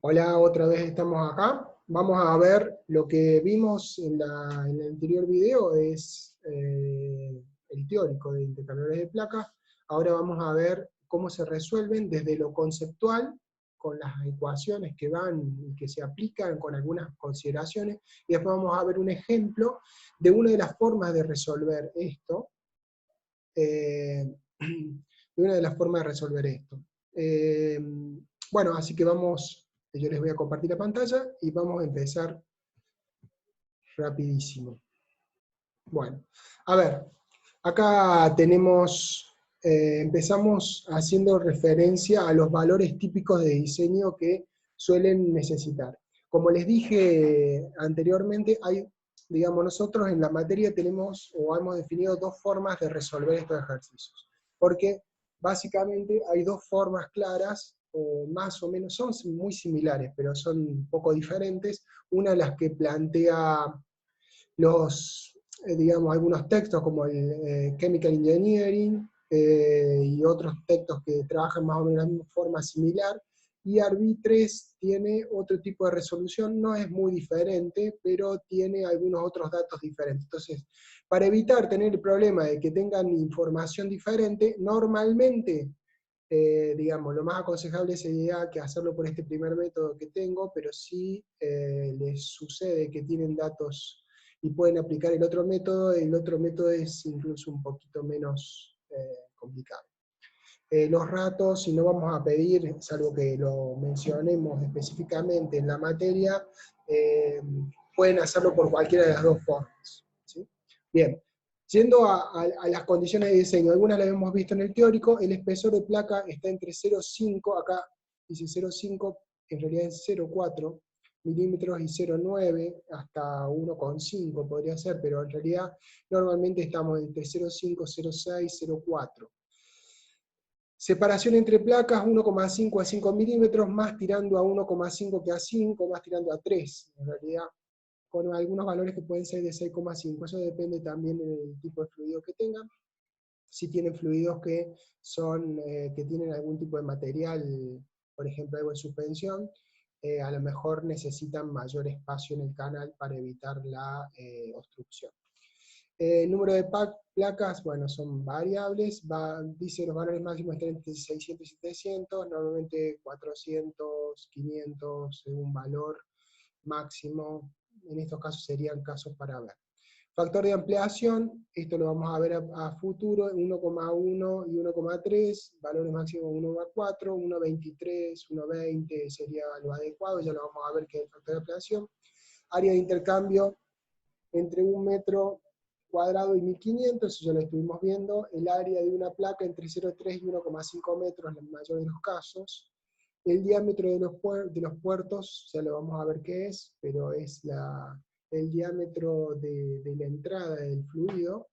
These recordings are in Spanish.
Hola, otra vez estamos acá. Vamos a ver lo que vimos en el anterior video, es el teórico de intercambiadores de placas. Ahora vamos a ver cómo se resuelven desde lo conceptual, con las ecuaciones que van y que se aplican con algunas consideraciones, y después vamos a ver un ejemplo de una de las formas de resolver esto, Eh, bueno, así que yo les voy a compartir la pantalla y vamos a empezar rapidísimo. Bueno, a ver, acá empezamos haciendo referencia a los valores típicos de diseño que suelen necesitar. Como les dije anteriormente, nosotros en la materia tenemos o hemos definido dos formas de resolver estos ejercicios. Porque básicamente hay dos formas claras, o más o menos son muy similares, pero son un poco diferentes. Una, las que plantea algunos textos como el Chemical Engineering y otros textos que trabajan más o menos de la misma forma similar, y ARB3 tiene otro tipo de resolución, no es muy diferente, pero tiene algunos otros datos diferentes. Entonces, para evitar tener el problema de que tengan información diferente, normalmente lo más aconsejable sería que hacerlo por este primer método que tengo, pero si les sucede que tienen datos y pueden aplicar el otro método es incluso un poquito menos complicado. Los ratos, si no vamos a pedir, salvo que lo mencionemos específicamente en la materia, pueden hacerlo por cualquiera de las dos formas, ¿sí? Bien, yendo a las condiciones de diseño, algunas las hemos visto en el teórico. El espesor de placa está entre 0,5, acá dice 0,5, en realidad es 0,4 milímetros, y 0,9 hasta 1,5 podría ser, pero en realidad normalmente estamos entre 0,5, 0,6, 0,4. Separación entre placas, 1,5 a 5 milímetros, más tirando a 1,5 que a 5, más tirando a 3, en realidad, con algunos valores que pueden ser de 6,5. Eso depende también del tipo de fluido que tengan. Si tienen fluidos que tienen algún tipo de material, por ejemplo algo en suspensión, a lo mejor necesitan mayor espacio en el canal para evitar la obstrucción. El número de placas, bueno, son variables, dice los valores máximos están entre 600 y 700, normalmente 400, 500, según valor máximo. En estos casos serían casos para ver. Factor de ampliación, esto lo vamos a ver a futuro, 1,1 y 1,3, valores máximos 1,4, 1,23, 1,20 sería lo adecuado, ya lo vamos a ver que es el factor de ampliación. Área de intercambio entre 1 metro cuadrado y 1500, eso ya lo estuvimos viendo. El área de una placa entre 0,3 y 1,5 metros, en el mayor de los casos. El diámetro de los puertos, ya lo vamos a ver qué es, pero es el diámetro de la entrada del fluido.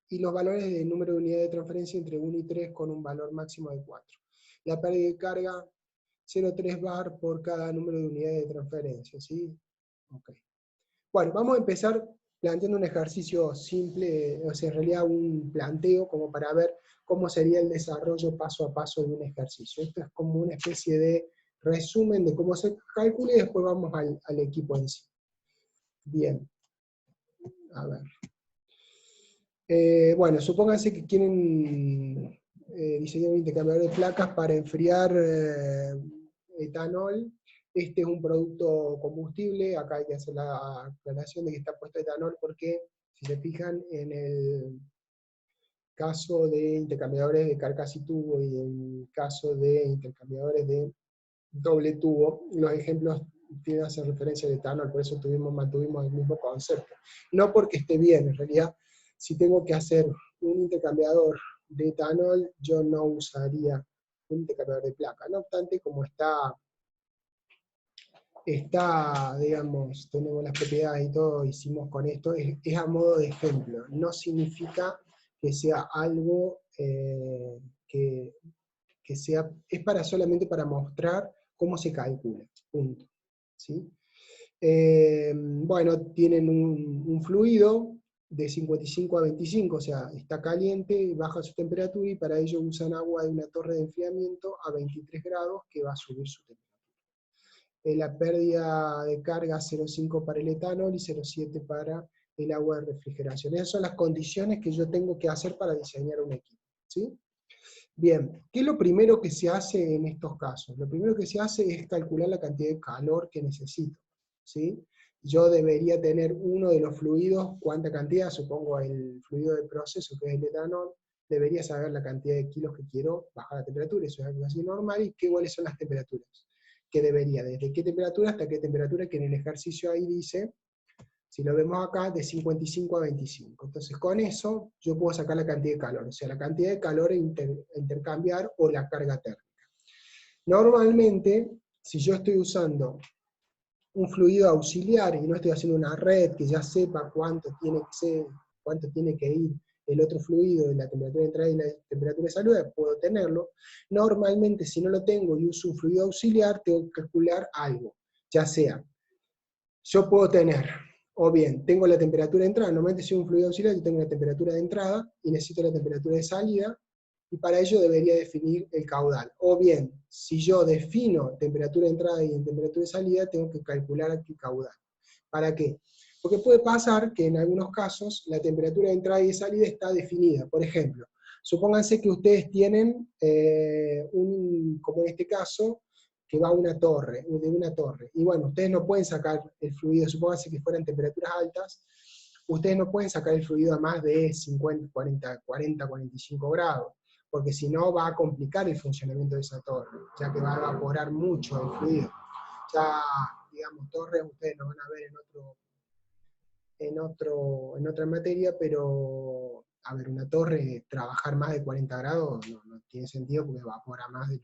Y los valores del número de unidades de transferencia entre 1 y 3 con un valor máximo de 4. La pérdida de carga, 0,3 bar por cada número de unidades de transferencia, ¿sí? Ok. Bueno, vamos a empezar planteando un ejercicio simple, o sea, en realidad un planteo como para ver cómo sería el desarrollo paso a paso de un ejercicio. Esto es como una especie de resumen de cómo se calcula y después vamos al equipo en sí. Bien, a ver. Bueno, supónganse que quieren diseñar un intercambiador de placas para enfriar etanol. Este es un producto combustible, acá hay que hacer la aclaración de que está puesto etanol porque, si se fijan, en el caso de intercambiadores de carcasa y tubo y en el caso de intercambiadores de doble tubo, los ejemplos tienen que hacer referencia al etanol, por eso mantuvimos el mismo concepto. No porque esté bien, en realidad, si tengo que hacer un intercambiador de etanol, yo no usaría un intercambiador de placa. No obstante, como digamos, tenemos las propiedades y todo, hicimos con esto, es a modo de ejemplo, no significa que sea algo que sea, es solamente para mostrar cómo se calcula, punto. ¿Sí? Bueno, tienen un fluido de 55 a 25, o sea, está caliente, baja su temperatura, y para ello usan agua de una torre de enfriamiento a 23 grados que va a subir su temperatura. la pérdida de carga 0,5 para el etanol y 0,7 para el agua de refrigeración. Esas son las condiciones que yo tengo que hacer para diseñar un equipo, ¿sí? Bien, ¿qué es lo primero que se hace en estos casos? Lo primero que se hace es calcular la cantidad de calor que necesito, ¿sí? Yo debería tener uno de los fluidos, cuánta cantidad, supongo el fluido de proceso, que es el etanol, debería saber la cantidad de kilos que quiero bajar la temperatura, eso es algo así normal, y cuáles son las temperaturas, que debería, desde qué temperatura hasta qué temperatura, que en el ejercicio ahí dice, si lo vemos acá, de 55 a 25. Entonces con eso yo puedo sacar la cantidad de calor, o sea, la cantidad de calor a intercambiar o la carga térmica. Normalmente, si yo estoy usando un fluido auxiliar y no estoy haciendo una red que ya sepa cuánto tiene que ir el otro fluido, la temperatura de entrada y la temperatura de salida, puedo tenerlo. Normalmente, si no lo tengo y uso un fluido auxiliar, tengo que calcular algo, ya sea, yo puedo tener, o bien, tengo la temperatura de entrada, normalmente si es un fluido auxiliar, yo tengo la temperatura de entrada y necesito la temperatura de salida, y para ello debería definir el caudal. O bien, si yo defino temperatura de entrada y temperatura de salida, tengo que calcular aquí caudal. ¿Para qué? Porque puede pasar que en algunos casos la temperatura de entrada y de salida está definida. Por ejemplo, supónganse que ustedes tienen, como en este caso, que va a una torre, de una torre. Y bueno, ustedes no pueden sacar el fluido, supónganse que fueran temperaturas altas, ustedes no pueden sacar el fluido a más de 50, 40, 45 grados, porque si no va a complicar el funcionamiento de esa torre, ya que va a evaporar mucho el fluido. Ya, digamos, torres ustedes lo van a ver en otra materia, pero, a ver, una torre, trabajar más de 40 grados no tiene sentido porque evapora más de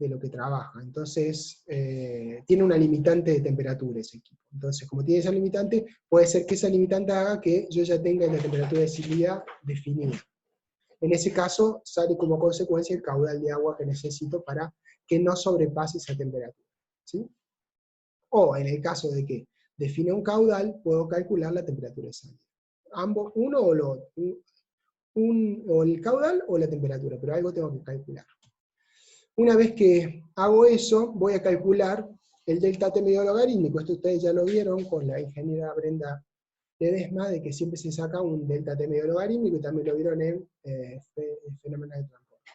lo que trabaja. Entonces, tiene una limitante de temperatura ese equipo. Entonces, como tiene esa limitante, puede ser que esa limitante haga que yo ya tenga la temperatura de salida definida. En ese caso, sale como consecuencia el caudal de agua que necesito para que no sobrepase esa temperatura, ¿sí? O en el caso de que define un caudal, puedo calcular la temperatura de salida. Ambos, uno o lo otro. O el caudal o la temperatura, pero algo tengo que calcular. Una vez que hago eso, voy a calcular el delta T medio logarítmico. Esto ustedes ya lo vieron con la ingeniera Brenda Ledesma, de que siempre se saca un delta T medio logarítmico, y también lo vieron en fenómenos de transporte.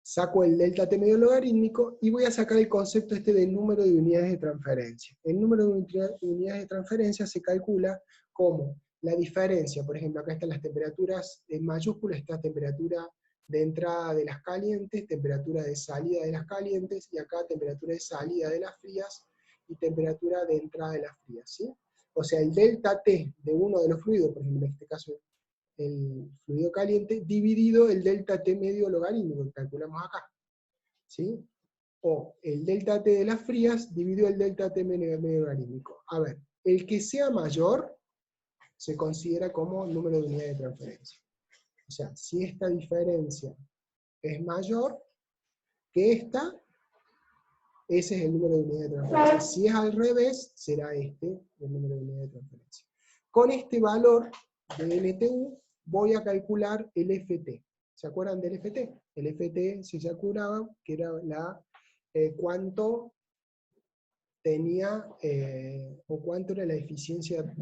Saco el delta T medio logarítmico y voy a sacar el concepto este del número de unidades de transferencia. El número de unidades de transferencia se calcula como la diferencia, por ejemplo, acá están las temperaturas en mayúscula, está temperatura de entrada de las calientes, temperatura de salida de las calientes, y acá temperatura de salida de las frías, y temperatura de entrada de las frías, ¿sí? O sea, el delta T de uno de los fluidos, por ejemplo, en este caso el fluido caliente, dividido el delta T medio logarítmico, que calculamos acá, ¿sí? O el delta T de las frías, dividido el delta T medio logarítmico. A ver, el que sea mayor, se considera como número de unidades de transferencia. O sea, si esta diferencia es mayor que esta, ese es el número de unidades de transferencia. Si es al revés, será este el número de unidades de transferencia. Con este valor de NTU voy a calcular el FT. ¿Se acuerdan del FT? El FT se calculaba que era cuánto tenía, o cuánto era la eficiencia,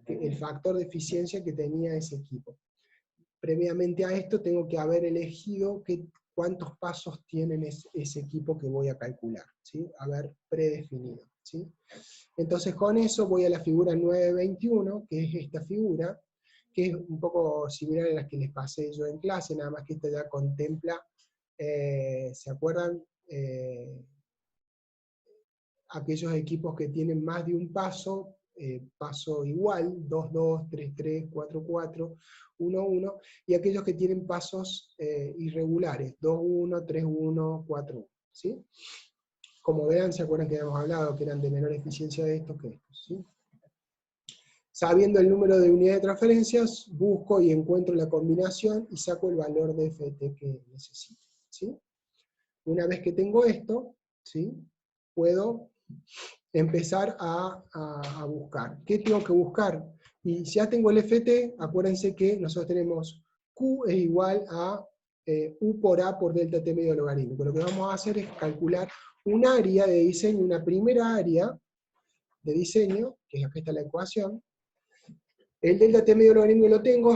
el factor de eficiencia que tenía ese equipo. Previamente a esto tengo que haber elegido cuántos pasos tienen ese equipo que voy a calcular, ¿sí? Haber predefinido, ¿sí? Entonces con eso voy a la figura 921, que es esta figura, que es un poco similar a las que les pasé yo en clase, nada más que esta ya contempla, ¿se acuerdan? Aquellos equipos que tienen más de un paso, paso igual, 2, 2, 3, 3, 4, 4, 1, 1, y aquellos que tienen pasos irregulares, 2, 1, 3, 1, 4, 1, ¿sí? Como vean, se acuerdan que habíamos hablado que eran de menor eficiencia de estos que estos, ¿sí? Sabiendo el número de unidades de transferencias, busco y encuentro la combinación y saco el valor de FT que necesito, ¿sí? Una vez que tengo esto, ¿sí? Puedo empezar a buscar. ¿Qué tengo que buscar? Y si ya tengo el FT, acuérdense que nosotros tenemos Q es igual a U por A por delta T medio logarítmico. Lo que vamos a hacer es calcular un área de diseño, una primera área de diseño, que acá está la ecuación. El delta T medio logarítmico lo tengo,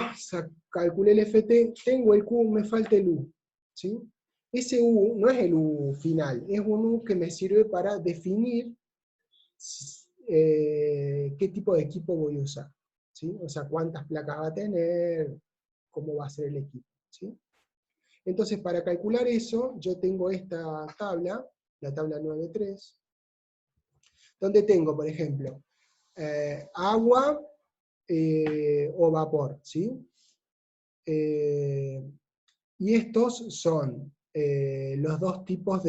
calculé el FT, tengo el Q, me falta el U. ¿Sí? Ese U no es el U final, es un U que me sirve para definir qué tipo de equipo voy a usar. ¿Sí? O sea, cuántas placas va a tener, cómo va a ser el equipo. ¿Sí? Entonces, para calcular eso, yo tengo esta tabla, la tabla 9.3, donde tengo, por ejemplo, agua o vapor, ¿sí? Y estos son los dos tipos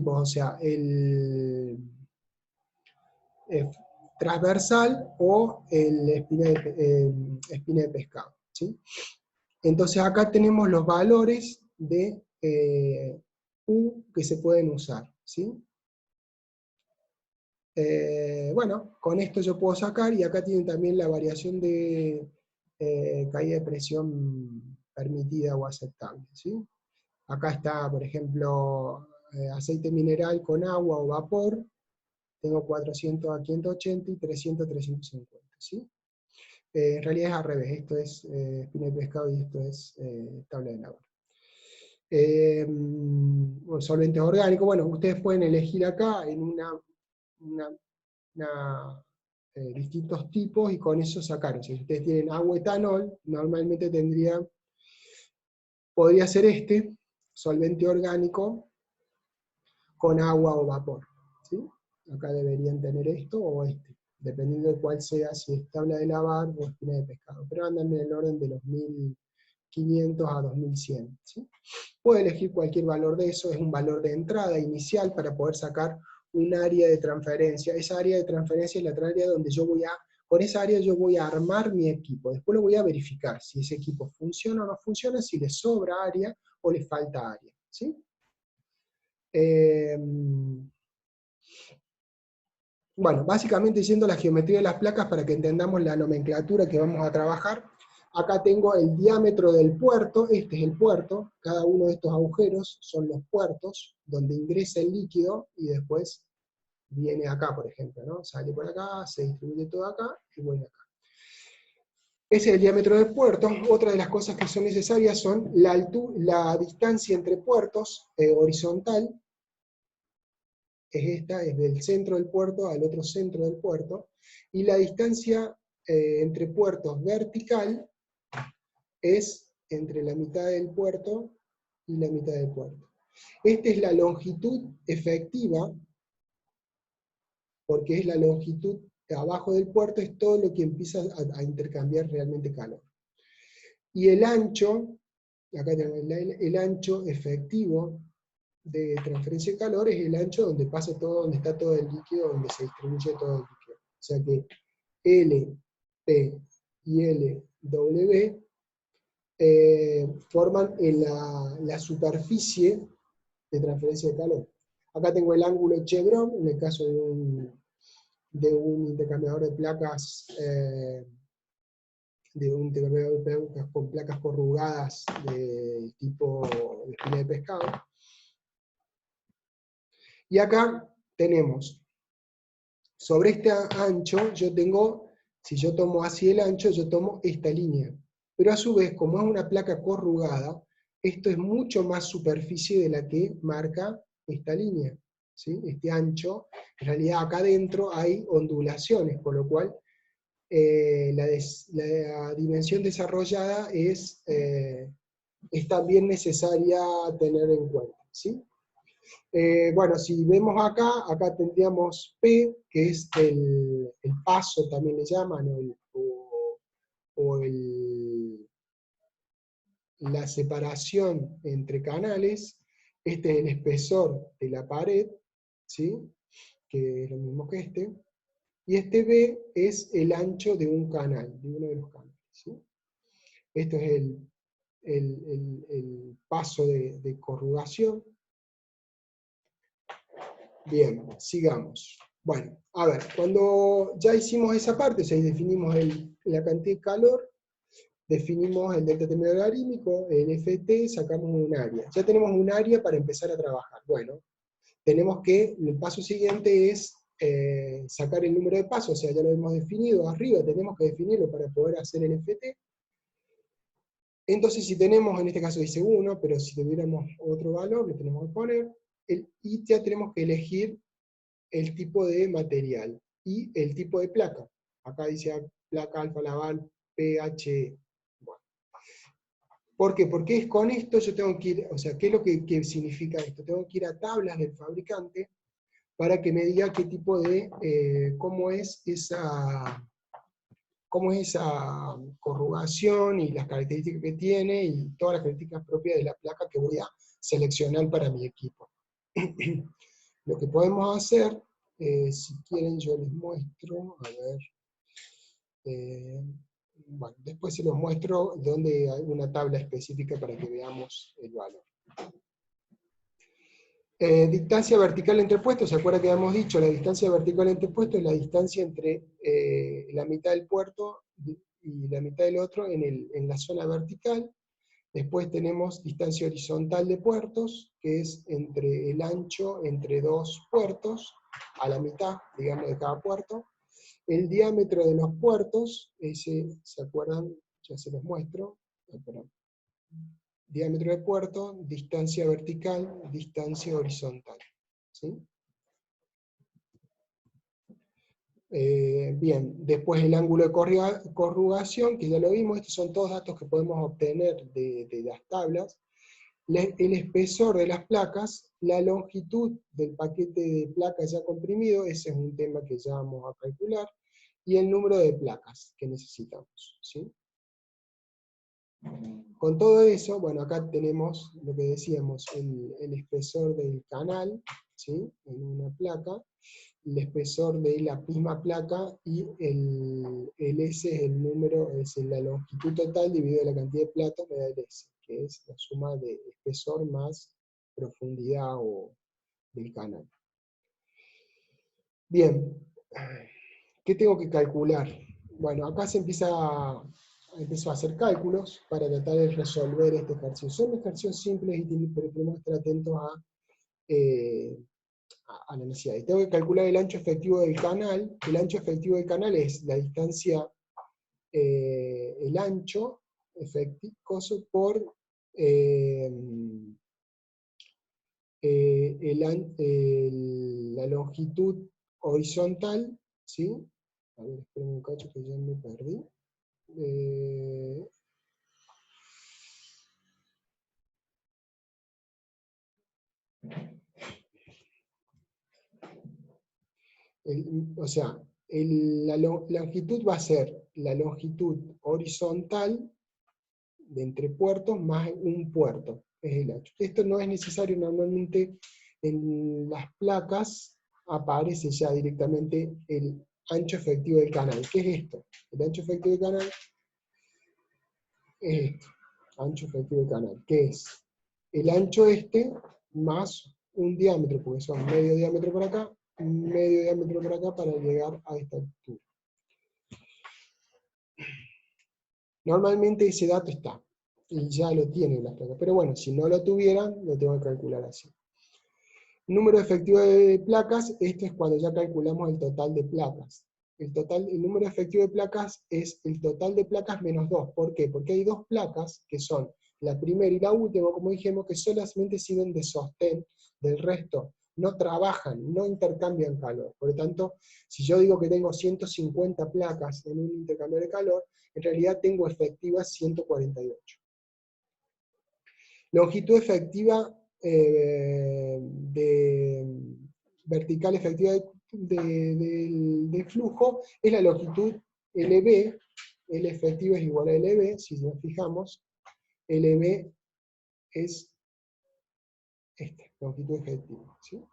o sea, el transversal o el espina de pescado, ¿sí? Entonces acá tenemos los valores de U que se pueden usar, ¿sí? Bueno, con esto yo puedo sacar, y acá tienen también la variación de caída de presión permitida o aceptable, ¿sí? Acá está, por ejemplo, aceite mineral con agua o vapor, tengo 400 a 580 y 300 a 350, ¿sí? En realidad es al revés, esto es espina de pescado y esto es tabla de Navarro. Solventes orgánicos, bueno, ustedes pueden elegir acá en distintos tipos y con eso sacar. Si ustedes tienen agua etanol, normalmente podría ser este, solvente orgánico con agua o vapor. ¿Sí? Acá deberían tener esto o este, dependiendo de cuál sea, si es tabla de lavar o espina de pescado. Pero andan en el orden de los 1500 a 2100. ¿Sí? Puede elegir cualquier valor de eso, es un valor de entrada inicial para poder sacar un área de transferencia. Esa área de transferencia es la área donde con esa área yo voy a armar mi equipo. Después lo voy a verificar si ese equipo funciona o no funciona, si le sobra área o le falta área. ¿Sí? Bueno, básicamente yendo a la geometría de las placas para que entendamos la nomenclatura que vamos a trabajar. Acá tengo el diámetro del puerto, este es el puerto, cada uno de estos agujeros son los puertos donde ingresa el líquido y después viene acá, por ejemplo, ¿no? Sale por acá, se distribuye todo acá y vuelve acá. Ese es el diámetro del puerto. Otra de las cosas que son necesarias son la distancia entre puertos horizontal, es esta, es del centro del puerto al otro centro del puerto, y la distancia entre puertos vertical es entre la mitad del puerto y la mitad del puerto. Esta es la longitud efectiva, porque es la longitud abajo del puerto, es todo lo que empieza a intercambiar realmente calor. Y el ancho, acá tenemos el ancho efectivo de transferencia de calor, es el ancho donde pasa todo, donde está todo el líquido, donde se distribuye todo el líquido. O sea que L, P y L, W forman la superficie de transferencia de calor. Acá tengo el ángulo chevron, en el caso de un intercambiador de placas, con placas corrugadas de tipo de espina de pescado. Y acá tenemos, sobre este ancho, si yo tomo así el ancho, yo tomo esta línea. Pero a su vez, como es una placa corrugada, esto es mucho más superficie de la que marca esta línea. ¿Sí? Este ancho, en realidad acá adentro hay ondulaciones, con lo cual la dimensión desarrollada es también necesaria tener en cuenta. ¿Sí? Bueno, si vemos acá tendríamos P, que es el paso, también le llaman, la separación entre canales. Este es el espesor de la pared, ¿sí? Que es lo mismo que este. Y este B es el ancho de un canal, de uno de los canales. ¿Sí? Esto es el paso de corrugación. Bien, sigamos. Bueno, a ver, cuando ya hicimos esa parte, o sea, definimos la cantidad de calor, definimos el delta terminal logarítmico, el FT, sacamos un área. Ya tenemos un área para empezar a trabajar. Bueno, tenemos que, el paso siguiente es sacar el número de pasos, o sea, ya lo hemos definido arriba, tenemos que definirlo para poder hacer el FT. Entonces, si tenemos, en este caso dice 1, pero si tuviéramos otro valor, le tenemos que poner, y ya tenemos que elegir el tipo de material y el tipo de placa. Acá dice placa alfa laval PHE. Bueno. ¿Por qué? Porque es con esto yo tengo que ir, o sea, ¿qué es lo que significa esto? Tengo que ir a tablas del fabricante para que me diga qué tipo de, cómo es esa corrugación y las características que tiene y todas las características propias de la placa que voy a seleccionar para mi equipo. Lo que podemos hacer, si quieren yo les muestro, a ver, bueno, después se los muestro donde hay una tabla específica para que veamos el valor. Distancia vertical entre puestos, ¿se acuerda que habíamos dicho? La distancia vertical entre puestos es la distancia entre la mitad del puerto y la mitad del otro en la zona vertical. Después tenemos distancia horizontal de puertos, que es entre el ancho entre dos puertos, a la mitad, digamos, de cada puerto. El diámetro de los puertos, ese, ¿se acuerdan? Ya se los muestro. Diámetro de puerto, distancia vertical, distancia horizontal. ¿Sí? Bien, después el ángulo de corrugación, que ya lo vimos, estos son todos datos que podemos obtener de las tablas. El espesor de las placas, la longitud del paquete de placas ya comprimido, ese es un tema que ya vamos a calcular, y el número de placas que necesitamos. ¿Sí? Con todo eso, bueno, acá tenemos lo que decíamos, el espesor del canal, ¿sí? En una placa, el espesor de la misma placa, y el S es el número, es la longitud total dividido la cantidad de platos, me da el S, que es la suma de espesor más profundidad del canal. Bien, ¿qué tengo que calcular? Bueno, acá empiezo a hacer cálculos para tratar de resolver este ejercicio. Son ejercicios simples, pero tenemos que estar atentos a la necesidad. Y tengo que calcular el ancho efectivo del canal. El ancho efectivo del canal es la distancia, el ancho efectivo por la longitud horizontal, ¿sí? A ver, esperen un cacho que ya me perdí. O sea, la longitud va a ser la longitud horizontal de entre puertos más un puerto, es el ancho. Esto no es necesario, normalmente en las placas aparece ya directamente el ancho efectivo del canal. ¿Qué es esto? El ancho efectivo del canal es esto, ancho efectivo del canal, que es el ancho más un diámetro, porque son medio diámetro por acá, medio diámetro por acá para llegar a esta altura. Normalmente ese dato está, y ya lo tienen las placas, pero bueno, si no lo tuvieran, lo tengo que calcular así. Número efectivo de placas, esto es cuando ya calculamos el total de placas. El número efectivo de placas es el total de placas menos 2. ¿Por qué? Porque hay dos placas, que son la primera y la última, como dijimos, que solamente sirven de sostén, del resto no trabajan, no intercambian calor. Por lo tanto, si yo digo que tengo 150 placas en un intercambio de calor, en realidad tengo efectivas 148. Longitud efectiva vertical efectiva de flujo es la longitud LB, L efectiva es igual a LB, si nos fijamos, LB es esta, longitud efectiva. ¿Sí?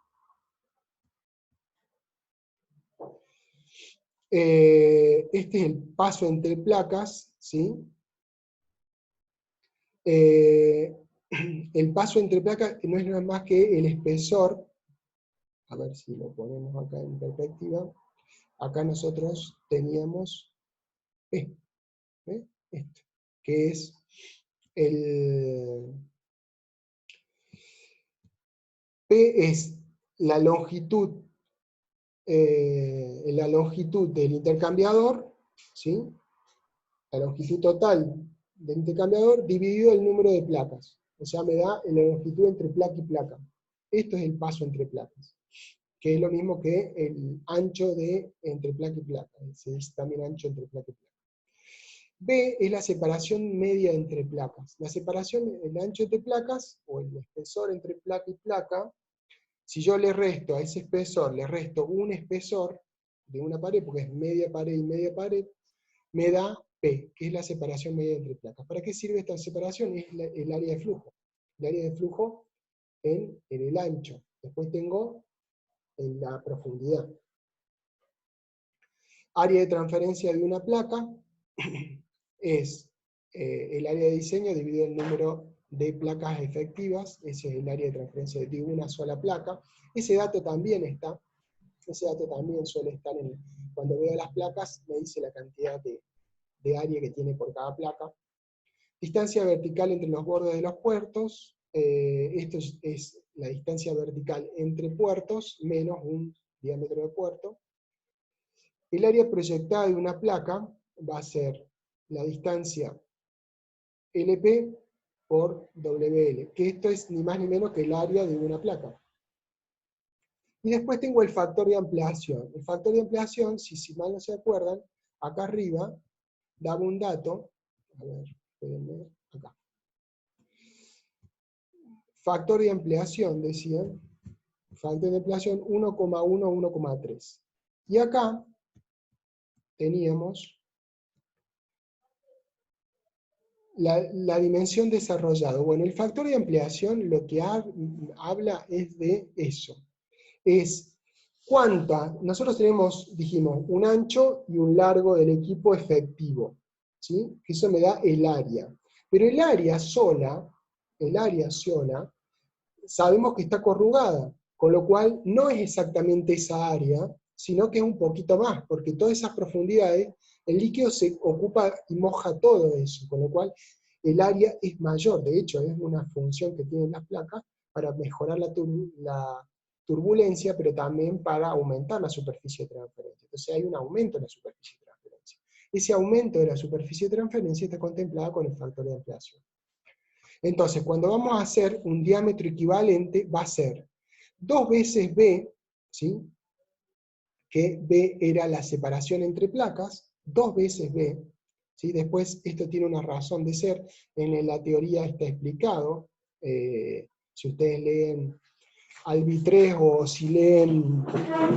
Este es el paso entre placas, ¿sí? El paso entre placas no es nada más que el espesor, a ver si lo ponemos acá en perspectiva, acá nosotros teníamos esto, que es P es la longitud del intercambiador, ¿sí? La longitud total del intercambiador dividido el número de placas. O sea, me da la longitud entre placa y placa. Esto es el paso entre placas, que es lo mismo que el ancho entre placa y placa. Se dice también ancho entre placa y placa. B es la separación media entre placas. La separación, el ancho entre placas, o el espesor entre placa y placa, si yo le resto a ese espesor, le resto un espesor de una pared, porque es media pared y media pared, me da P, que es la separación media entre placas. ¿Para qué sirve esta separación? Es el área de flujo. El área de flujo en el ancho. Después tengo en la profundidad. Área de transferencia de una placa es el área de diseño dividido el número de placas efectivas. Ese es el área de transferencia de una sola placa. Ese dato también está. Ese dato también suele estar cuando veo las placas, me dice la cantidad de área que tiene por cada placa. Distancia vertical entre los bordes de los puertos. Esto es la distancia vertical entre puertos menos un diámetro de puerto. El área proyectada de una placa va a ser la distancia LP por WL, que esto es ni más ni menos que el área de una placa. Y después tengo el factor de ampliación. El factor de ampliación, si mal no se acuerdan, acá arriba daba un dato, a ver, espérenme, acá. Factor de ampliación, decían, factor de ampliación 1,1, 1,3. Y acá teníamos la dimensión desarrollada. Bueno, el factor de ampliación lo que habla es de eso. Es nosotros dijimos, un ancho y un largo del equipo efectivo, ¿sí? Que eso me da el área. Pero el área sola, sabemos que está corrugada, con lo cual no es exactamente esa área, sino que es un poquito más, porque todas esas profundidades, el líquido se ocupa y moja todo eso, con lo cual el área es mayor. De hecho, es una función que tienen las placas para mejorar la turbulencia, pero también para aumentar la superficie de transferencia. Entonces hay un aumento en la superficie de transferencia. Ese aumento de la superficie de transferencia está contemplado con el factor de ampliación. Entonces, cuando vamos a hacer un diámetro equivalente, va a ser 2 veces B, ¿sí? Que B era la separación entre placas, 2 veces B, ¿sí? Después esto tiene una razón de ser, en la teoría está explicado, si ustedes leen Albi 3 o si leen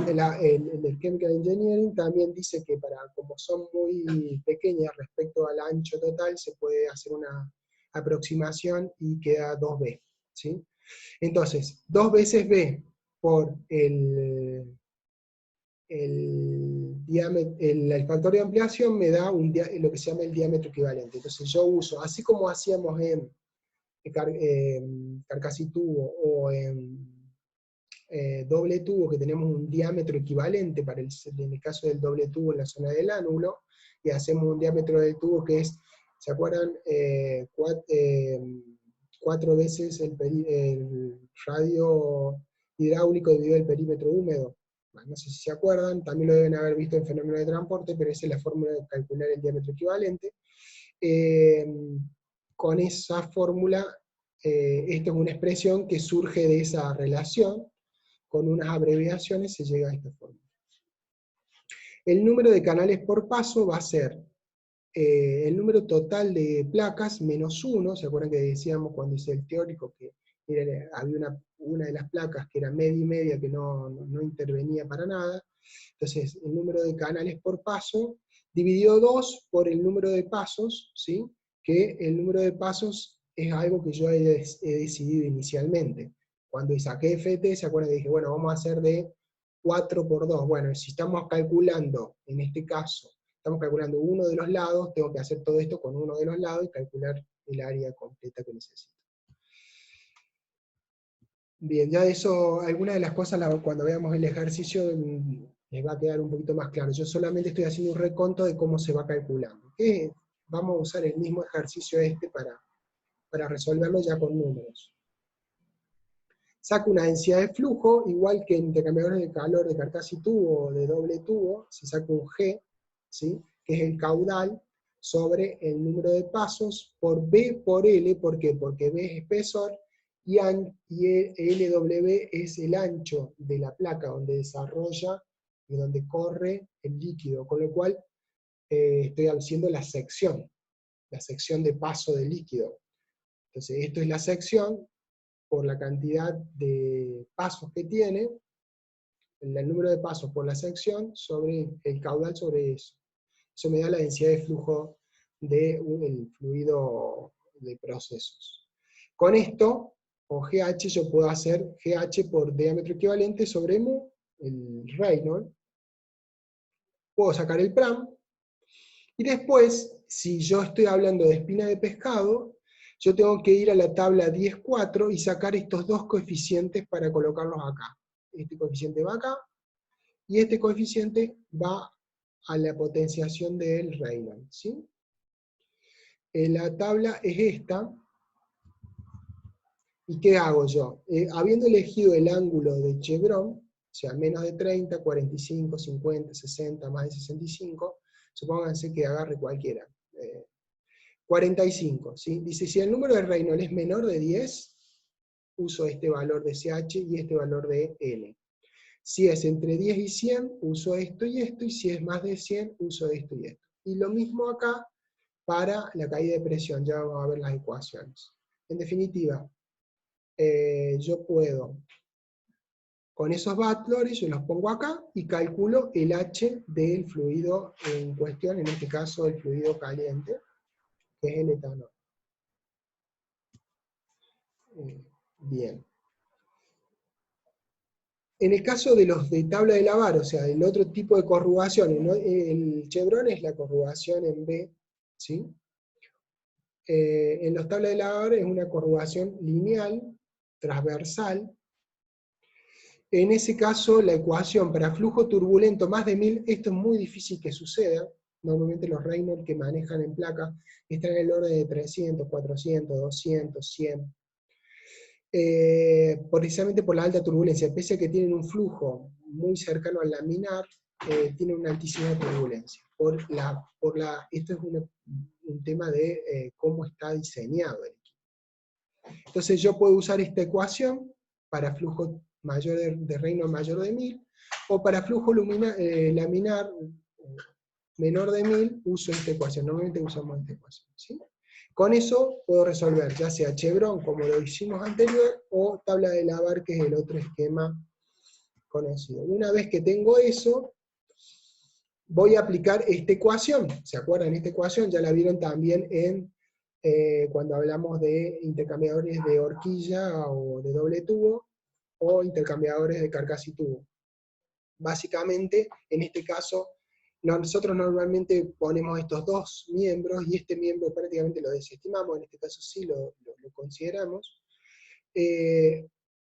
el Chemical Engineering, también dice que como son muy pequeñas respecto al ancho total, se puede hacer una aproximación y queda 2B, ¿sí? Entonces, 2 veces B por el factor de ampliación me da lo que se llama el diámetro equivalente. Entonces yo uso, así como hacíamos en carcasitubo o en doble tubo, que tenemos un diámetro equivalente en el caso del doble tubo en la zona del ánulo, y hacemos un diámetro del tubo que es, ¿se acuerdan? 4 veces el radio hidráulico dividido el perímetro húmedo. Bueno, no sé si se acuerdan, también lo deben haber visto en fenómeno de transporte, pero esa es la fórmula de calcular el diámetro equivalente. Con esa fórmula, esta es una expresión que surge de esa relación, con unas abreviaciones se llega a esta fórmula. El número de canales por paso va a ser el número total de placas menos 1, ¿se acuerdan que decíamos cuando hice el teórico que había una de las placas que era media y media que no intervenía para nada? Entonces, el número de canales por paso, dividido 2 por el número de pasos, ¿sí? Que el número de pasos es algo que yo he decidido inicialmente. Cuando saqué FT, ¿se acuerdan que dije, bueno, vamos a hacer de 4 por 2? Bueno, si estamos calculando, en este caso, estamos calculando uno de los lados, tengo que hacer todo esto con uno de los lados y calcular el área completa que necesito. Bien, ya eso, algunas de las cosas, cuando veamos el ejercicio, les va a quedar un poquito más claro. Yo solamente estoy haciendo un reconto de cómo se va calculando. vamos a usar el mismo ejercicio para resolverlo ya con números. Saco una densidad de flujo, igual que en intercambiadores de calor de carcasa y tubo o de doble tubo, se saca un G, ¿sí? Que es el caudal, sobre el número de pasos, por B por L. ¿Por qué? Porque B es espesor, y LW es el ancho de la placa donde desarrolla y donde corre el líquido, con lo cual estoy haciendo la sección de paso del líquido. Entonces, esto es la sección por la cantidad de pasos que tiene, el número de pasos por la sección, sobre el caudal sobre eso. Eso me da la densidad de flujo del fluido de procesos. Con esto, con GH, yo puedo hacer GH por diámetro equivalente sobre mu, el Reynolds. Puedo sacar el pram, y después, si yo estoy hablando de espina de pescado, yo tengo que ir a la tabla 10.4 y sacar estos dos coeficientes para colocarlos acá. Este coeficiente va acá, y este coeficiente va a la potenciación del Reynolds, ¿sí? La tabla es esta, ¿y qué hago yo? Habiendo elegido el ángulo de Chevron, o sea, menos de 30, 45, 50, 60, más de 65, supónganse que agarre cualquiera. 45, ¿sí? Dice, si el número de Reynolds es menor de 10, uso este valor de CH y este valor de N. Si es entre 10 y 100, uso esto, y si es más de 100, uso esto y esto. Y lo mismo acá para la caída de presión, ya vamos a ver las ecuaciones. En definitiva, yo puedo, con esos valores, yo los pongo acá y calculo el H del fluido en cuestión, en este caso el fluido caliente, que es el etanol. Bien. En el caso de los de tabla de lavar, o sea, el otro tipo de corrugaciones, ¿no? El Chevron es la corrugación en B, ¿sí? En los tablas de lavar es una corrugación lineal, transversal. En ese caso, la ecuación para flujo turbulento más de 1000, esto es muy difícil que suceda. Normalmente los Reynolds que manejan en placa están en el orden de 300, 400, 200, 100. Precisamente por la alta turbulencia, pese a que tienen un flujo muy cercano al laminar, tienen una altísima turbulencia. Esto es un tema de cómo está diseñado el equipo. Entonces yo puedo usar esta ecuación para flujo mayor de Reynolds mayor de 1000, o para flujo laminar menor de 1000, uso esta ecuación. Normalmente usamos esta ecuación, ¿sí? Con eso puedo resolver ya sea Chevron, como lo hicimos anterior, o tabla de lavar, que es el otro esquema conocido. Una vez que tengo eso, voy a aplicar esta ecuación. ¿Se acuerdan? Esta ecuación ya la vieron también cuando hablamos de intercambiadores de horquilla o de doble tubo, o intercambiadores de carcasa y tubo. Básicamente, en este caso, nosotros normalmente ponemos estos dos miembros, y este miembro prácticamente lo desestimamos, en este caso sí lo consideramos.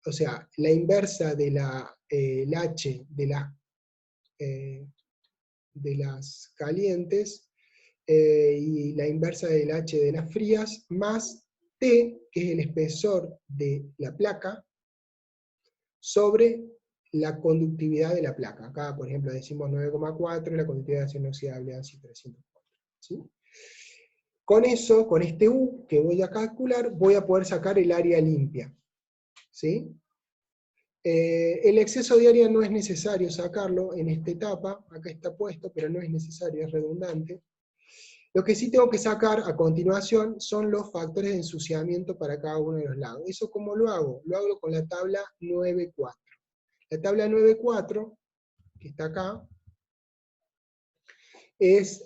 O sea, la inversa de el H de las calientes, y la inversa del H de las frías, más T, que es el espesor de la placa, sobre la conductividad de la placa. Acá, por ejemplo, decimos 9,4, la conductividad de acero inoxidable así 304. ¿Sí? Con eso, con este U que voy a calcular, voy a poder sacar el área limpia. ¿Sí? El exceso de área no es necesario sacarlo en esta etapa, acá está puesto, pero no es necesario, es redundante. Lo que sí tengo que sacar a continuación son los factores de ensuciamiento para cada uno de los lados. ¿Eso cómo lo hago? Lo hago con la tabla 9.4. La tabla 9.4, que está acá, es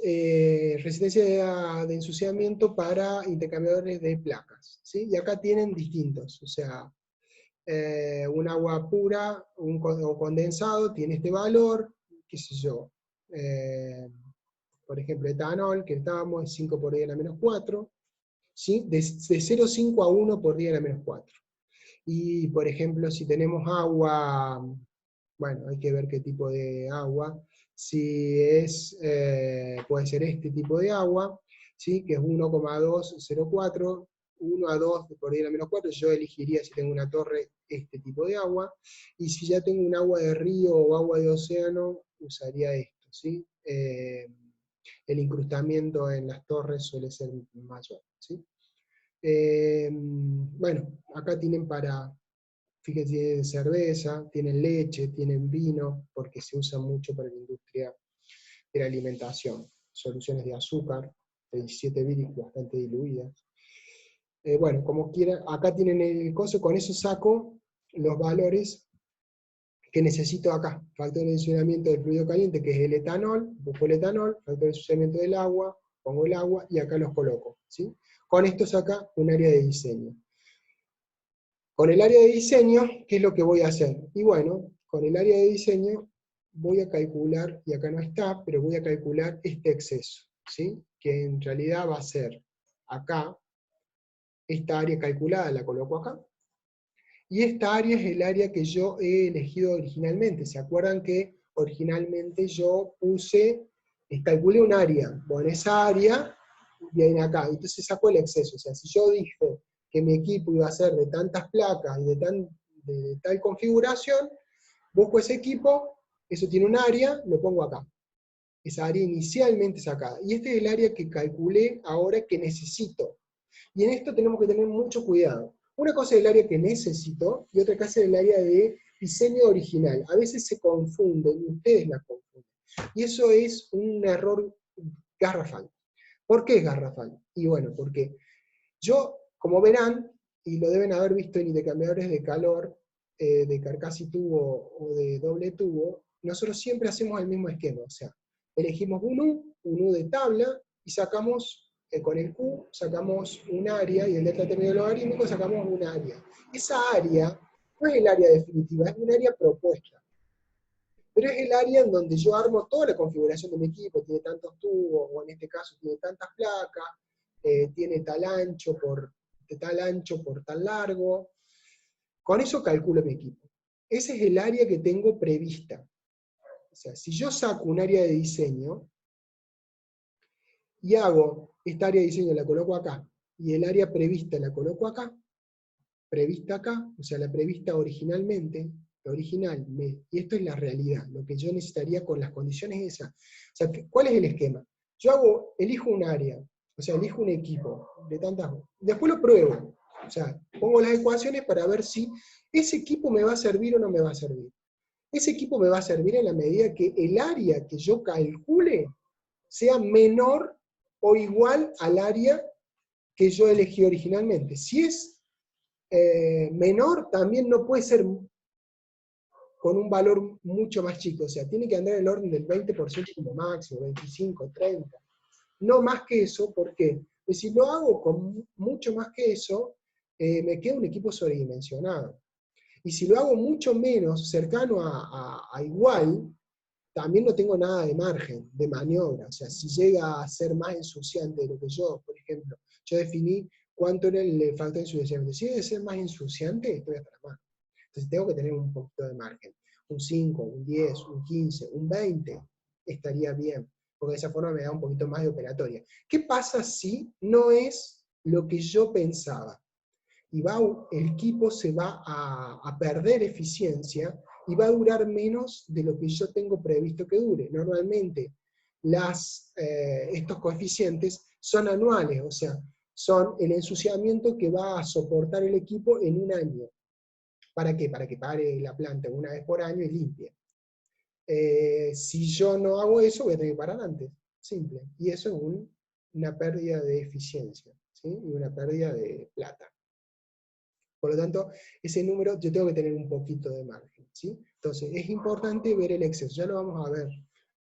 resistencia de ensuciamiento para intercambiadores de placas, ¿sí? Y acá tienen distintos, o sea, un agua pura o condensado tiene este valor, qué sé yo, por ejemplo, etanol, que estábamos, es 5 por 10 a la menos 4, ¿sí? De 0,5 a 1 por 10 a la menos 4. Y, por ejemplo, si tenemos agua, bueno, hay que ver qué tipo de agua. Si es, puede ser este tipo de agua. ¿sí? Que es 1,204, 1 a 2 por ir a menos 4, yo elegiría, si tengo una torre, este tipo de agua, y si ya tengo un agua de río o agua de océano, usaría esto, ¿sí? El incrustamiento en las torres suele ser mayor, ¿sí? Bueno, acá tienen para, fíjense, tienen cerveza, tienen leche, tienen vino, porque se usa mucho para la industria de la alimentación. Soluciones de azúcar, de 17 bits bastante diluidas. Bueno, como quieran, acá tienen el coso, con eso saco los valores que necesito acá. Factor de ensuciamiento del fluido caliente, que es el etanol, busco el etanol, factor de ensuciamiento del agua, pongo el agua y acá los coloco, ¿sí? Con esto saca un área de diseño. Con el área de diseño, ¿qué es lo que voy a hacer? Y bueno, con el área de diseño voy a calcular, y acá no está, pero voy a calcular este exceso, ¿sí? Que en realidad va a ser acá, esta área calculada la coloco acá, y esta área es el área que yo he elegido originalmente. ¿Se acuerdan que originalmente yo calculé un área? Bueno, esa área viene acá, entonces saco el exceso. O sea, si yo dije que mi equipo iba a ser de tantas placas y de tal configuración, busco ese equipo, eso tiene un área, lo pongo acá. Esa área inicialmente sacada. Y este es el área que calculé ahora que necesito. Y en esto tenemos que tener mucho cuidado. Una cosa es el área que necesito, y otra cosa es el área de diseño original. A veces se confunden, y ustedes la confunden. Y eso es un error garrafal. ¿Por qué es garrafal? Y bueno, porque yo, como verán, y lo deben haber visto en intercambiadores de calor, de carcasa y tubo o de doble tubo, nosotros siempre hacemos el mismo esquema. O sea, elegimos un U de tabla, y sacamos, con el Q, sacamos un área, y el letra término logarítmico sacamos un área. Esa área no es el área definitiva, es un área propuesta. Pero es el área en donde yo armo toda la configuración de mi equipo, tiene tantos tubos, o en este caso tiene tantas placas, tiene tal ancho por tal largo. Con eso calculo mi equipo. Ese es el área que tengo prevista. O sea, si yo saco un área de diseño, y hago esta área de diseño, la coloco acá, y el área prevista la coloco acá, prevista acá, o sea, la prevista originalmente, la original, y esto es la realidad, lo que yo necesitaría con las condiciones esas. O sea, ¿cuál es el esquema? Yo elijo un área, o sea, elijo un equipo de tantas, después lo pruebo, o sea, pongo las ecuaciones para ver si ese equipo me va a servir o no me va a servir. Ese equipo me va a servir en la medida que el área que yo calcule sea menor o igual al área que yo elegí originalmente. Si es menor, también no puede ser con un valor mucho más chico, o sea, tiene que andar en el orden del 20% como máximo, 25, 30. No más que eso, ¿por qué? Pues si lo hago con mucho más que eso, me queda un equipo sobredimensionado. Y si lo hago mucho menos, cercano a igual, también no tengo nada de margen, de maniobra. O sea, si llega a ser más ensuciante de lo que yo, por ejemplo, yo definí cuánto era el factor de ensuciamiento. Si debe ser más ensuciante, estoy hasta la mano. Entonces tengo que tener un poquito de margen. Un 5, un 10, un 15, un 20, estaría bien, porque de esa forma me da un poquito más de operatoria. ¿Qué pasa si no es lo que yo pensaba? Y el equipo se va a perder eficiencia y va a durar menos de lo que yo tengo previsto que dure. Normalmente estos coeficientes son anuales, o sea, son el ensuciamiento que va a soportar el equipo en un año. ¿Para qué? Para que pare la planta una vez por año y limpie. Si yo no hago eso, voy a tener que parar antes. Simple. Y eso es una pérdida de eficiencia, ¿sí? Y una pérdida de plata. Por lo tanto, ese número yo tengo que tener un poquito de margen, ¿sí? Entonces, es importante ver el exceso, ya lo vamos a ver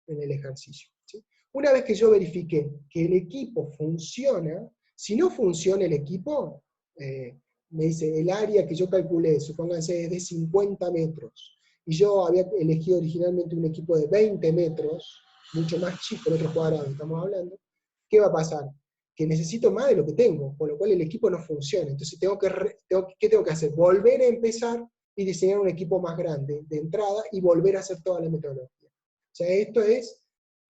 en el ejercicio, ¿sí? Una vez que yo verifique que el equipo funciona, si no funciona el equipo, me dice, el área que yo calculé, supónganse, es de 50 metros, y yo había elegido originalmente un equipo de 20 metros, mucho más chico, metros cuadrados estamos hablando, ¿qué va a pasar? Que necesito más de lo que tengo, con lo cual el equipo no funciona. Entonces ¿qué tengo que hacer? Volver a empezar y diseñar un equipo más grande de entrada y volver a hacer toda la metodología. O sea, esto es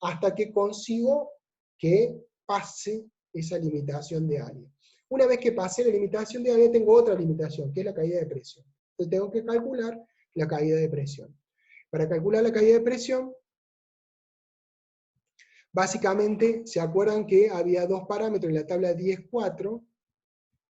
hasta que consigo que pase esa limitación de área. Una vez que pasé la limitación de área, tengo otra limitación, que es la caída de presión. Entonces tengo que calcular la caída de presión. Para calcular la caída de presión, básicamente, ¿se acuerdan que había dos parámetros en la tabla 10.4?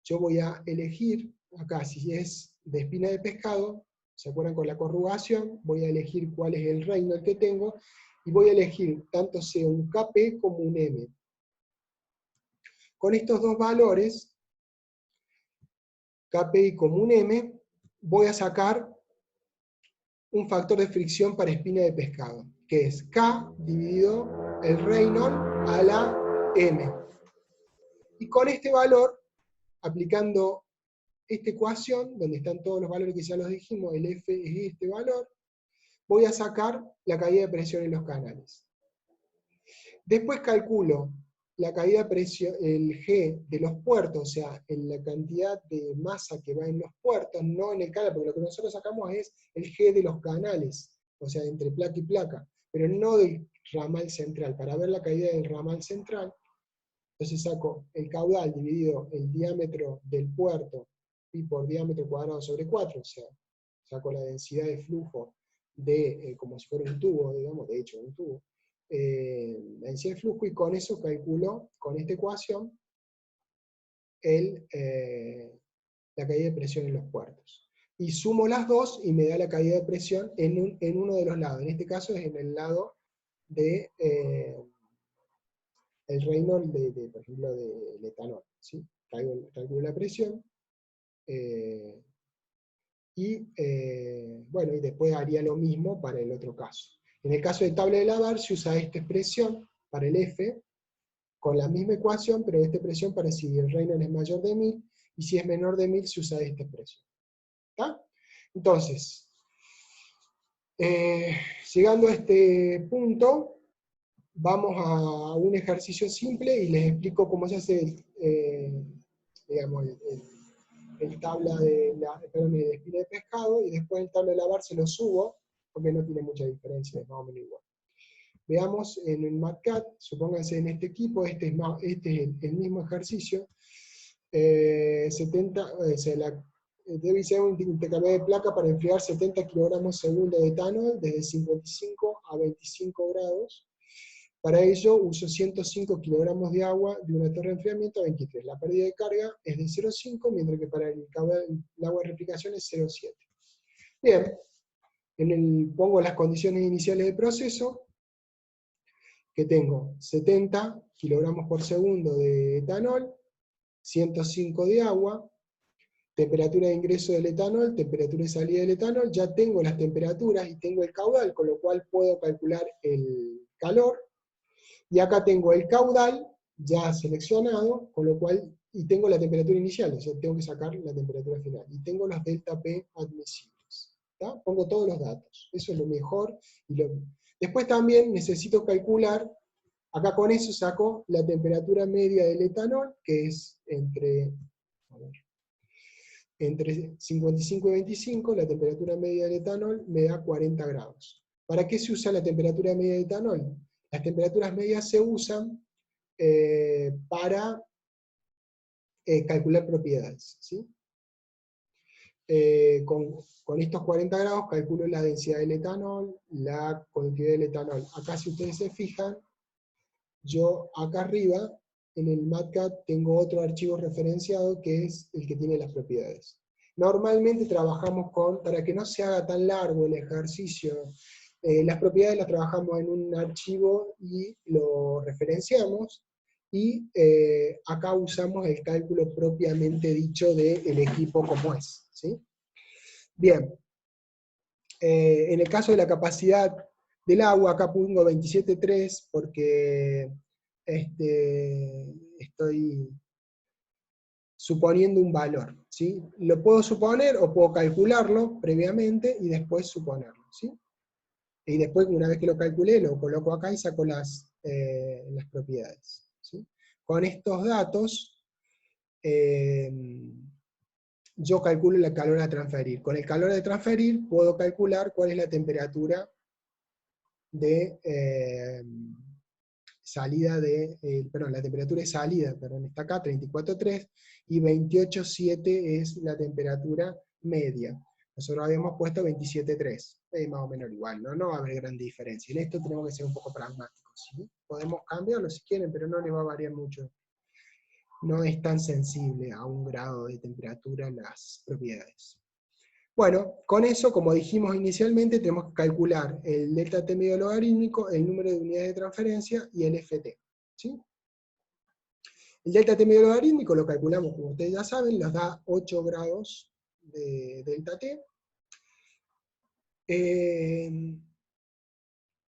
Yo voy a elegir, acá, si es de espina de pescado, ¿se acuerdan con la corrugación? Voy a elegir cuál es el Reynolds que tengo, y voy a elegir tanto sea un Kp como un M. Con estos dos valores, Kpi como un M, voy a sacar un factor de fricción para espina de pescado, que es K dividido el Reynolds a la M. Y con este valor, aplicando esta ecuación, donde están todos los valores que ya los dijimos, el F es este valor, voy a sacar la caída de presión en los canales. Después calculo la caída de presión, el G de los puertos, o sea, en la cantidad de masa que va en los puertos, no en el canal, porque lo que nosotros sacamos es el G de los canales, o sea, entre placa y placa, pero no del ramal central. Para ver la caída del ramal central, entonces saco el caudal dividido el diámetro del puerto, pi por diámetro cuadrado sobre 4, o sea, saco la densidad de flujo de, como si fuera un tubo, digamos, de hecho un tubo, la densidad de flujo, y con eso calculo, con esta ecuación, la caída de presión en los puertos. Y sumo las dos y me da la caída de presión en uno de los lados. En este caso es en el lado de el Reynolds, por ejemplo, del etanol. ¿Sí? Calculo la presión. Bueno, y después haría lo mismo para el otro caso. En el caso de tabla de lavar se usa esta expresión para el F, con la misma ecuación, pero esta expresión para si el Reynolds es mayor de 1000, y si es menor de 1000 se usa esta expresión. ¿Está? Entonces, llegando a este punto, vamos a un ejercicio simple y les explico cómo se hace digamos, el tabla de espina de pescado, y después el tabla de lavar se lo subo, porque no tiene mucha diferencia, es más o menos igual. Veamos en el MATCAD, supónganse en este equipo, este es el mismo ejercicio, 70, debe ser un intercambio de placa para enfriar 70 kilogramos segundo de etanol desde 55 a 25 grados. Para ello uso 105 kilogramos de agua de una torre de enfriamiento a 23. La pérdida de carga es de 0,5, mientras que para el agua de replicación es 0,7. Bien, pongo las condiciones iniciales del proceso, que tengo 70 kilogramos por segundo de etanol, 105 de agua, temperatura de ingreso del etanol, temperatura de salida del etanol, ya tengo las temperaturas y tengo el caudal, con lo cual puedo calcular el calor, y acá tengo el caudal ya seleccionado, con lo cual, y tengo la temperatura inicial, o sea, tengo que sacar la temperatura final, y tengo los delta P admisibles. ¿Tá? Pongo todos los datos, eso es lo mejor. Después también necesito calcular, acá con eso saco la temperatura media del etanol, que es entre 55 y 25, la temperatura media del etanol me da 40 grados. ¿Para qué se usa la temperatura media del etanol? Las temperaturas medias se usan para calcular propiedades. ¿Sí? Con estos 40 grados calculo la densidad del etanol, la conductividad del etanol. Acá, si ustedes se fijan, yo acá arriba, en el MATCAD, tengo otro archivo referenciado que es el que tiene las propiedades. Normalmente trabajamos para que no se haga tan largo el ejercicio, las propiedades las trabajamos en un archivo y lo referenciamos, y acá usamos el cálculo propiamente dicho del equipo como es. ¿Sí? Bien, en el caso de la capacidad del agua, acá pongo 27.3 porque estoy suponiendo un valor. ¿Sí? Lo puedo suponer o puedo calcularlo previamente y después suponerlo. ¿Sí? Y después, una vez que lo calculé, lo coloco acá y saco las propiedades. ¿Sí? Con estos datos, yo calculo el calor a transferir. Con el calor a transferir puedo calcular cuál es la temperatura de salida la temperatura de salida, perdón, está acá, 34,3, y 28,7 es la temperatura media. Nosotros habíamos puesto 27,3, más o menos igual, ¿no? Va a haber gran diferencia. En esto tenemos que ser un poco pragmáticos, ¿sí? Podemos cambiarlo si quieren, pero no les va a variar mucho. No es tan sensible a un grado de temperatura las propiedades. Bueno, con eso, como dijimos inicialmente, tenemos que calcular el delta T medio logarítmico, el número de unidades de transferencia y el FT. ¿Sí? El delta T medio logarítmico lo calculamos, como ustedes ya saben, nos da 8 grados de delta T.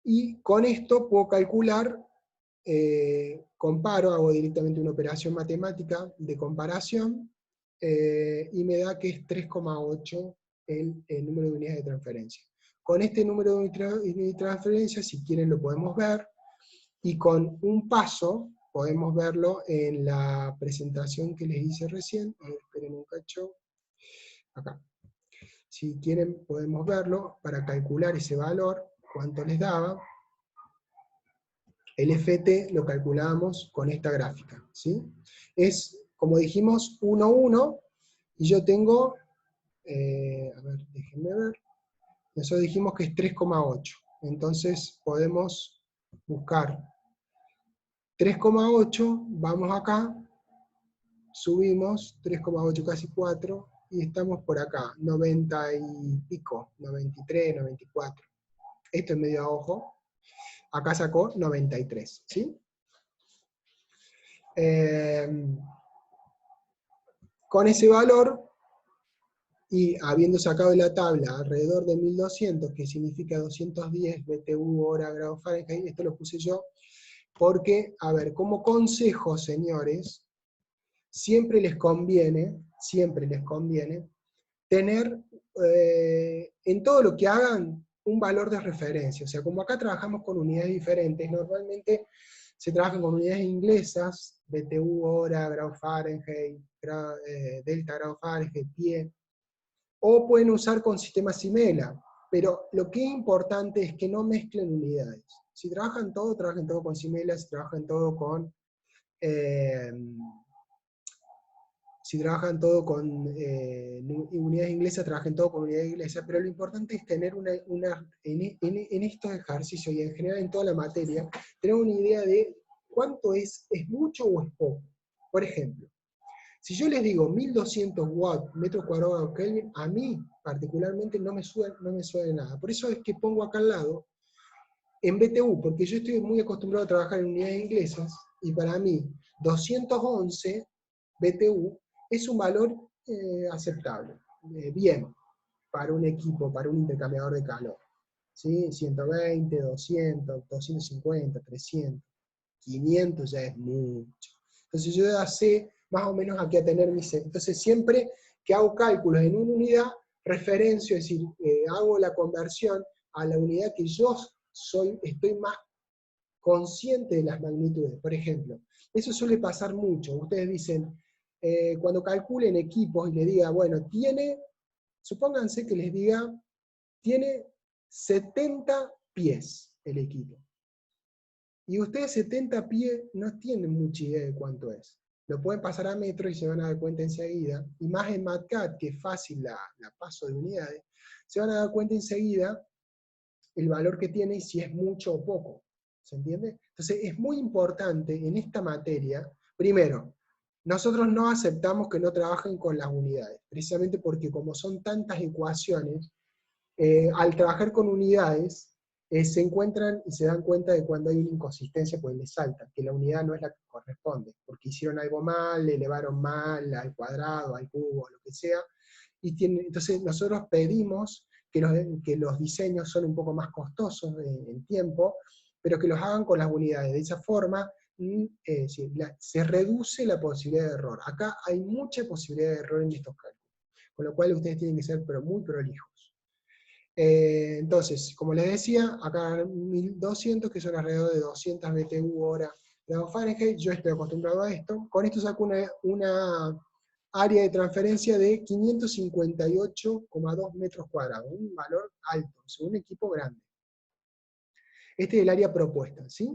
Y con esto puedo calcular, comparo, hago directamente una operación matemática de comparación, y me da que es 3,8 el número de unidades de transferencia. Con este número de unidades de transferencia, si quieren lo podemos ver, y con un paso, podemos verlo en la presentación que les hice recién. A ver, esperen un cacho. Acá. Si quieren podemos verlo, para calcular ese valor, cuánto les daba. El FT lo calculábamos con esta gráfica, ¿sí? Es, como dijimos, 1, 1, y yo tengo, a ver, déjenme ver, nosotros dijimos que es 3,8, entonces podemos buscar 3,8, vamos acá, subimos, 3,8 casi 4, y estamos por acá, 90 y pico, 93, 94. Esto es medio a ojo, acá sacó 93, ¿sí? Con ese valor, y habiendo sacado de la tabla alrededor de 1200, que significa 210 BTU hora grado Fahrenheit, esto lo puse yo, porque, a ver, como consejo, señores, siempre les conviene tener en todo lo que hagan un valor de referencia. O sea, como acá trabajamos con unidades diferentes, normalmente se trabajan con unidades inglesas, BTU hora, grado Fahrenheit, delta grado Fahrenheit, pie, o pueden usar con sistemas Simela, pero lo que es importante es que no mezclen unidades. Si trabajan todo con Simela, si trabajan todo con unidades inglesas, trabajen todo con unidades inglesas, pero lo importante es tener en estos ejercicios y en general en toda la materia, tener una idea de cuánto es mucho o es poco. Por ejemplo, si yo les digo 1200 watts, metros cuadrados Kelvin, a mí particularmente no me suena nada. Por eso es que pongo acá al lado en BTU, porque yo estoy muy acostumbrado a trabajar en unidades inglesas, y para mí 211 BTU es un valor aceptable, bien, para un equipo, para un intercambiador de calor. ¿Sí? 120, 200, 250, 300, 500 ya es mucho. Entonces yo ya sé más o menos a qué atener mis... Entonces siempre que hago cálculos en una unidad, referencio, es decir, hago la conversión a la unidad que yo estoy más consciente de las magnitudes. Por ejemplo, eso suele pasar mucho. Ustedes dicen, cuando calculen equipos y les diga, bueno, supónganse que les diga, tiene 70 pies el equipo. Y ustedes 70 pies no tienen mucha idea de cuánto es. Lo pueden pasar a metro y se van a dar cuenta enseguida. Y más en MATCAD, que es fácil la paso de unidades, se van a dar cuenta enseguida el valor que tiene y si es mucho o poco. ¿Se entiende? Entonces es muy importante en esta materia, primero, nosotros no aceptamos que no trabajen con las unidades, precisamente porque como son tantas ecuaciones, al trabajar con unidades, se encuentran y se dan cuenta de cuando hay una inconsistencia, pues les salta, que la unidad no es la que corresponde, porque hicieron algo mal, le elevaron mal al cuadrado, al cubo, lo que sea, entonces nosotros pedimos que los diseños son un poco más costosos en tiempo, pero que los hagan con las unidades. De esa forma se reduce la posibilidad de error. Acá hay mucha posibilidad de error en estos cálculos, con lo cual ustedes tienen que ser pero muy prolijos. Entonces, como les decía, acá 1200, que son alrededor de 200 BTU hora grado Fahrenheit, yo estoy acostumbrado a esto. Con esto saco una área de transferencia de 558,2 metros cuadrados, un valor alto, según un equipo grande. Este es el área propuesta, ¿sí?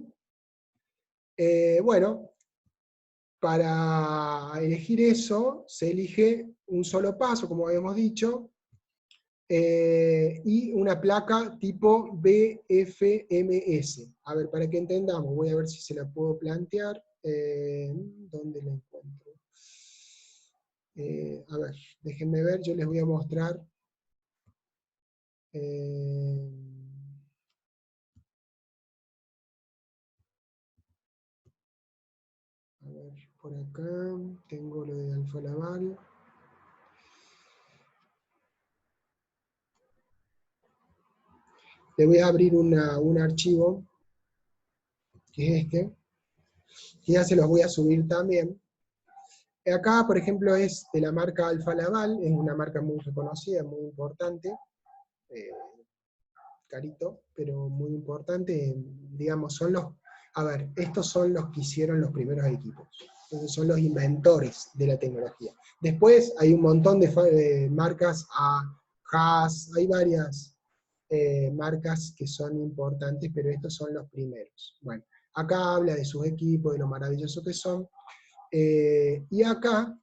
Bueno, para elegir eso, se elige un solo paso, como habíamos dicho, y una placa tipo BFMS. A ver, para que entendamos, voy a ver si se la puedo plantear. ¿Dónde la encuentro? A ver, déjenme ver, yo les voy a mostrar. A ver, por acá tengo lo de Alfa Laval. Le voy a abrir un archivo, que es este, que ya se los voy a subir también. Acá, por ejemplo, es de la marca Alfa Laval, es una marca muy reconocida, muy importante, carito, pero muy importante, digamos, son los, a ver, estos son los que hicieron los primeros equipos, entonces son los inventores de la tecnología. Después hay un montón de marcas, Haas, hay varias marcas que son importantes, pero estos son los primeros. Bueno, acá habla de sus equipos, de lo maravilloso que son, y acá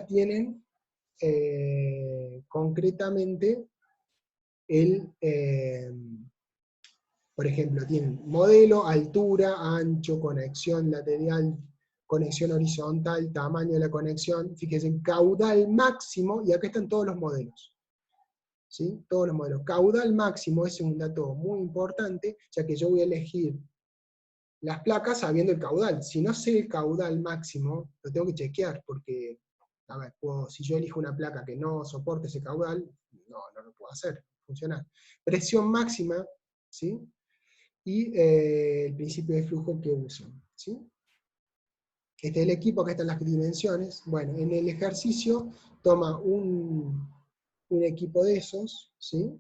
tienen concretamente por ejemplo, tienen modelo, altura, ancho, conexión lateral, conexión horizontal, tamaño de la conexión, fíjense, caudal máximo, y acá están todos los modelos. ¿Sí? Todos los modelos. Caudal máximo es un dato muy importante, ya que yo voy a elegir las placas sabiendo el caudal. Si no sé el caudal máximo, lo tengo que chequear, porque, a ver, si yo elijo una placa que no soporte ese caudal, no lo puedo hacer, funcionar. Presión máxima, ¿sí? Y el principio de flujo que uso, ¿sí? Este es el equipo, acá están las dimensiones. Bueno, en el ejercicio toma un equipo de esos, ¿sí?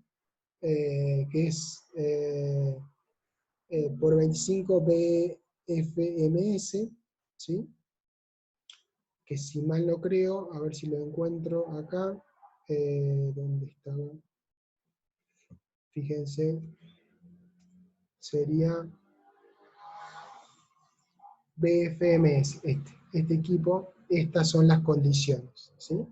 Que es por 25 BFMS, ¿sí? Que si mal no creo, a ver si lo encuentro acá, ¿dónde estaba? Fíjense, sería BFMS, este equipo, estas son las condiciones, ¿sí?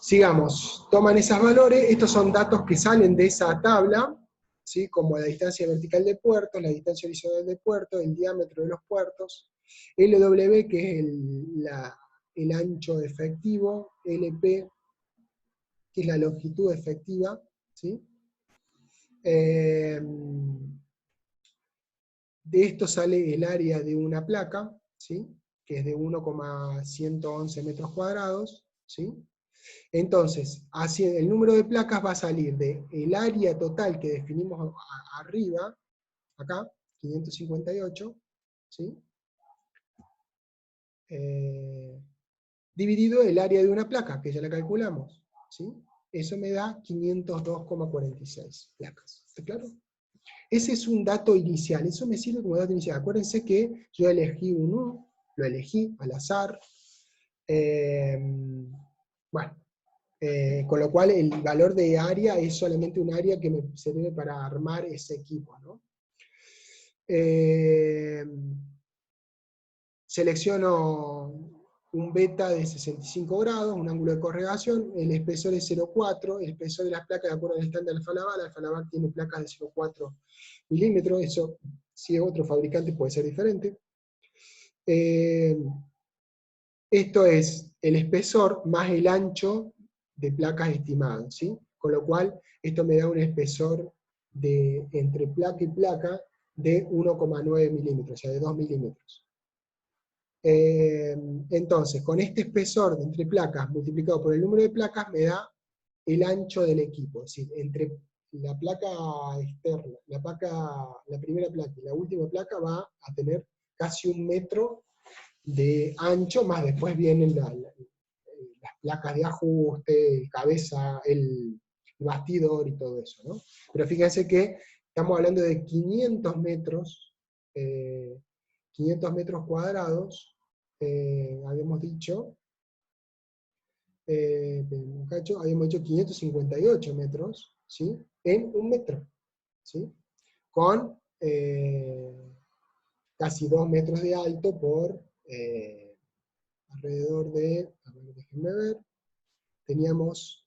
Sigamos, toman esos valores, estos son datos que salen de esa tabla, ¿sí? Como la distancia vertical de puertos, la distancia horizontal de puertos, el diámetro de los puertos, LW, que es el ancho efectivo, LP, que es la longitud efectiva, ¿sí? De esto sale el área de una placa, ¿sí? Que es de 1,111 metros cuadrados, ¿sí? Entonces, así el número de placas va a salir del área total que definimos arriba, acá, 558, ¿sí? Dividido el área de una placa, que ya la calculamos, ¿sí? Eso me da 502,46 placas. ¿Está claro? Ese es un dato inicial, eso me sirve como dato inicial. Acuérdense que yo elegí uno, lo elegí al azar. Bueno, con lo cual el valor de área es solamente un área que me sirve para armar ese equipo, ¿no? Selecciono un beta de 65 grados, un ángulo de correlación, el espesor es 0,4, el espesor de las placas de acuerdo al estándar Alfa Laval tiene placas de 0,4 milímetros, eso si es otro fabricante puede ser diferente. Esto es el espesor más el ancho de placas estimadas, ¿sí? Con lo cual, esto me da un espesor de entre placa y placa de 1,9 milímetros, o sea, de 2 milímetros. Entonces, con este espesor de entre placas multiplicado por el número de placas me da el ancho del equipo, es decir, entre la placa externa, la primera placa y la última placa va a tener casi 1 metro de ancho, más después vienen las placas de ajuste, cabeza, el bastidor y todo eso, ¿no? Pero fíjense que estamos hablando de 500 metros, 500 metros cuadrados, habíamos dicho, habíamos dicho 558 metros, ¿sí? En 1 metro, ¿sí? Con casi 2 metros de alto por alrededor de, a ver, déjenme ver, teníamos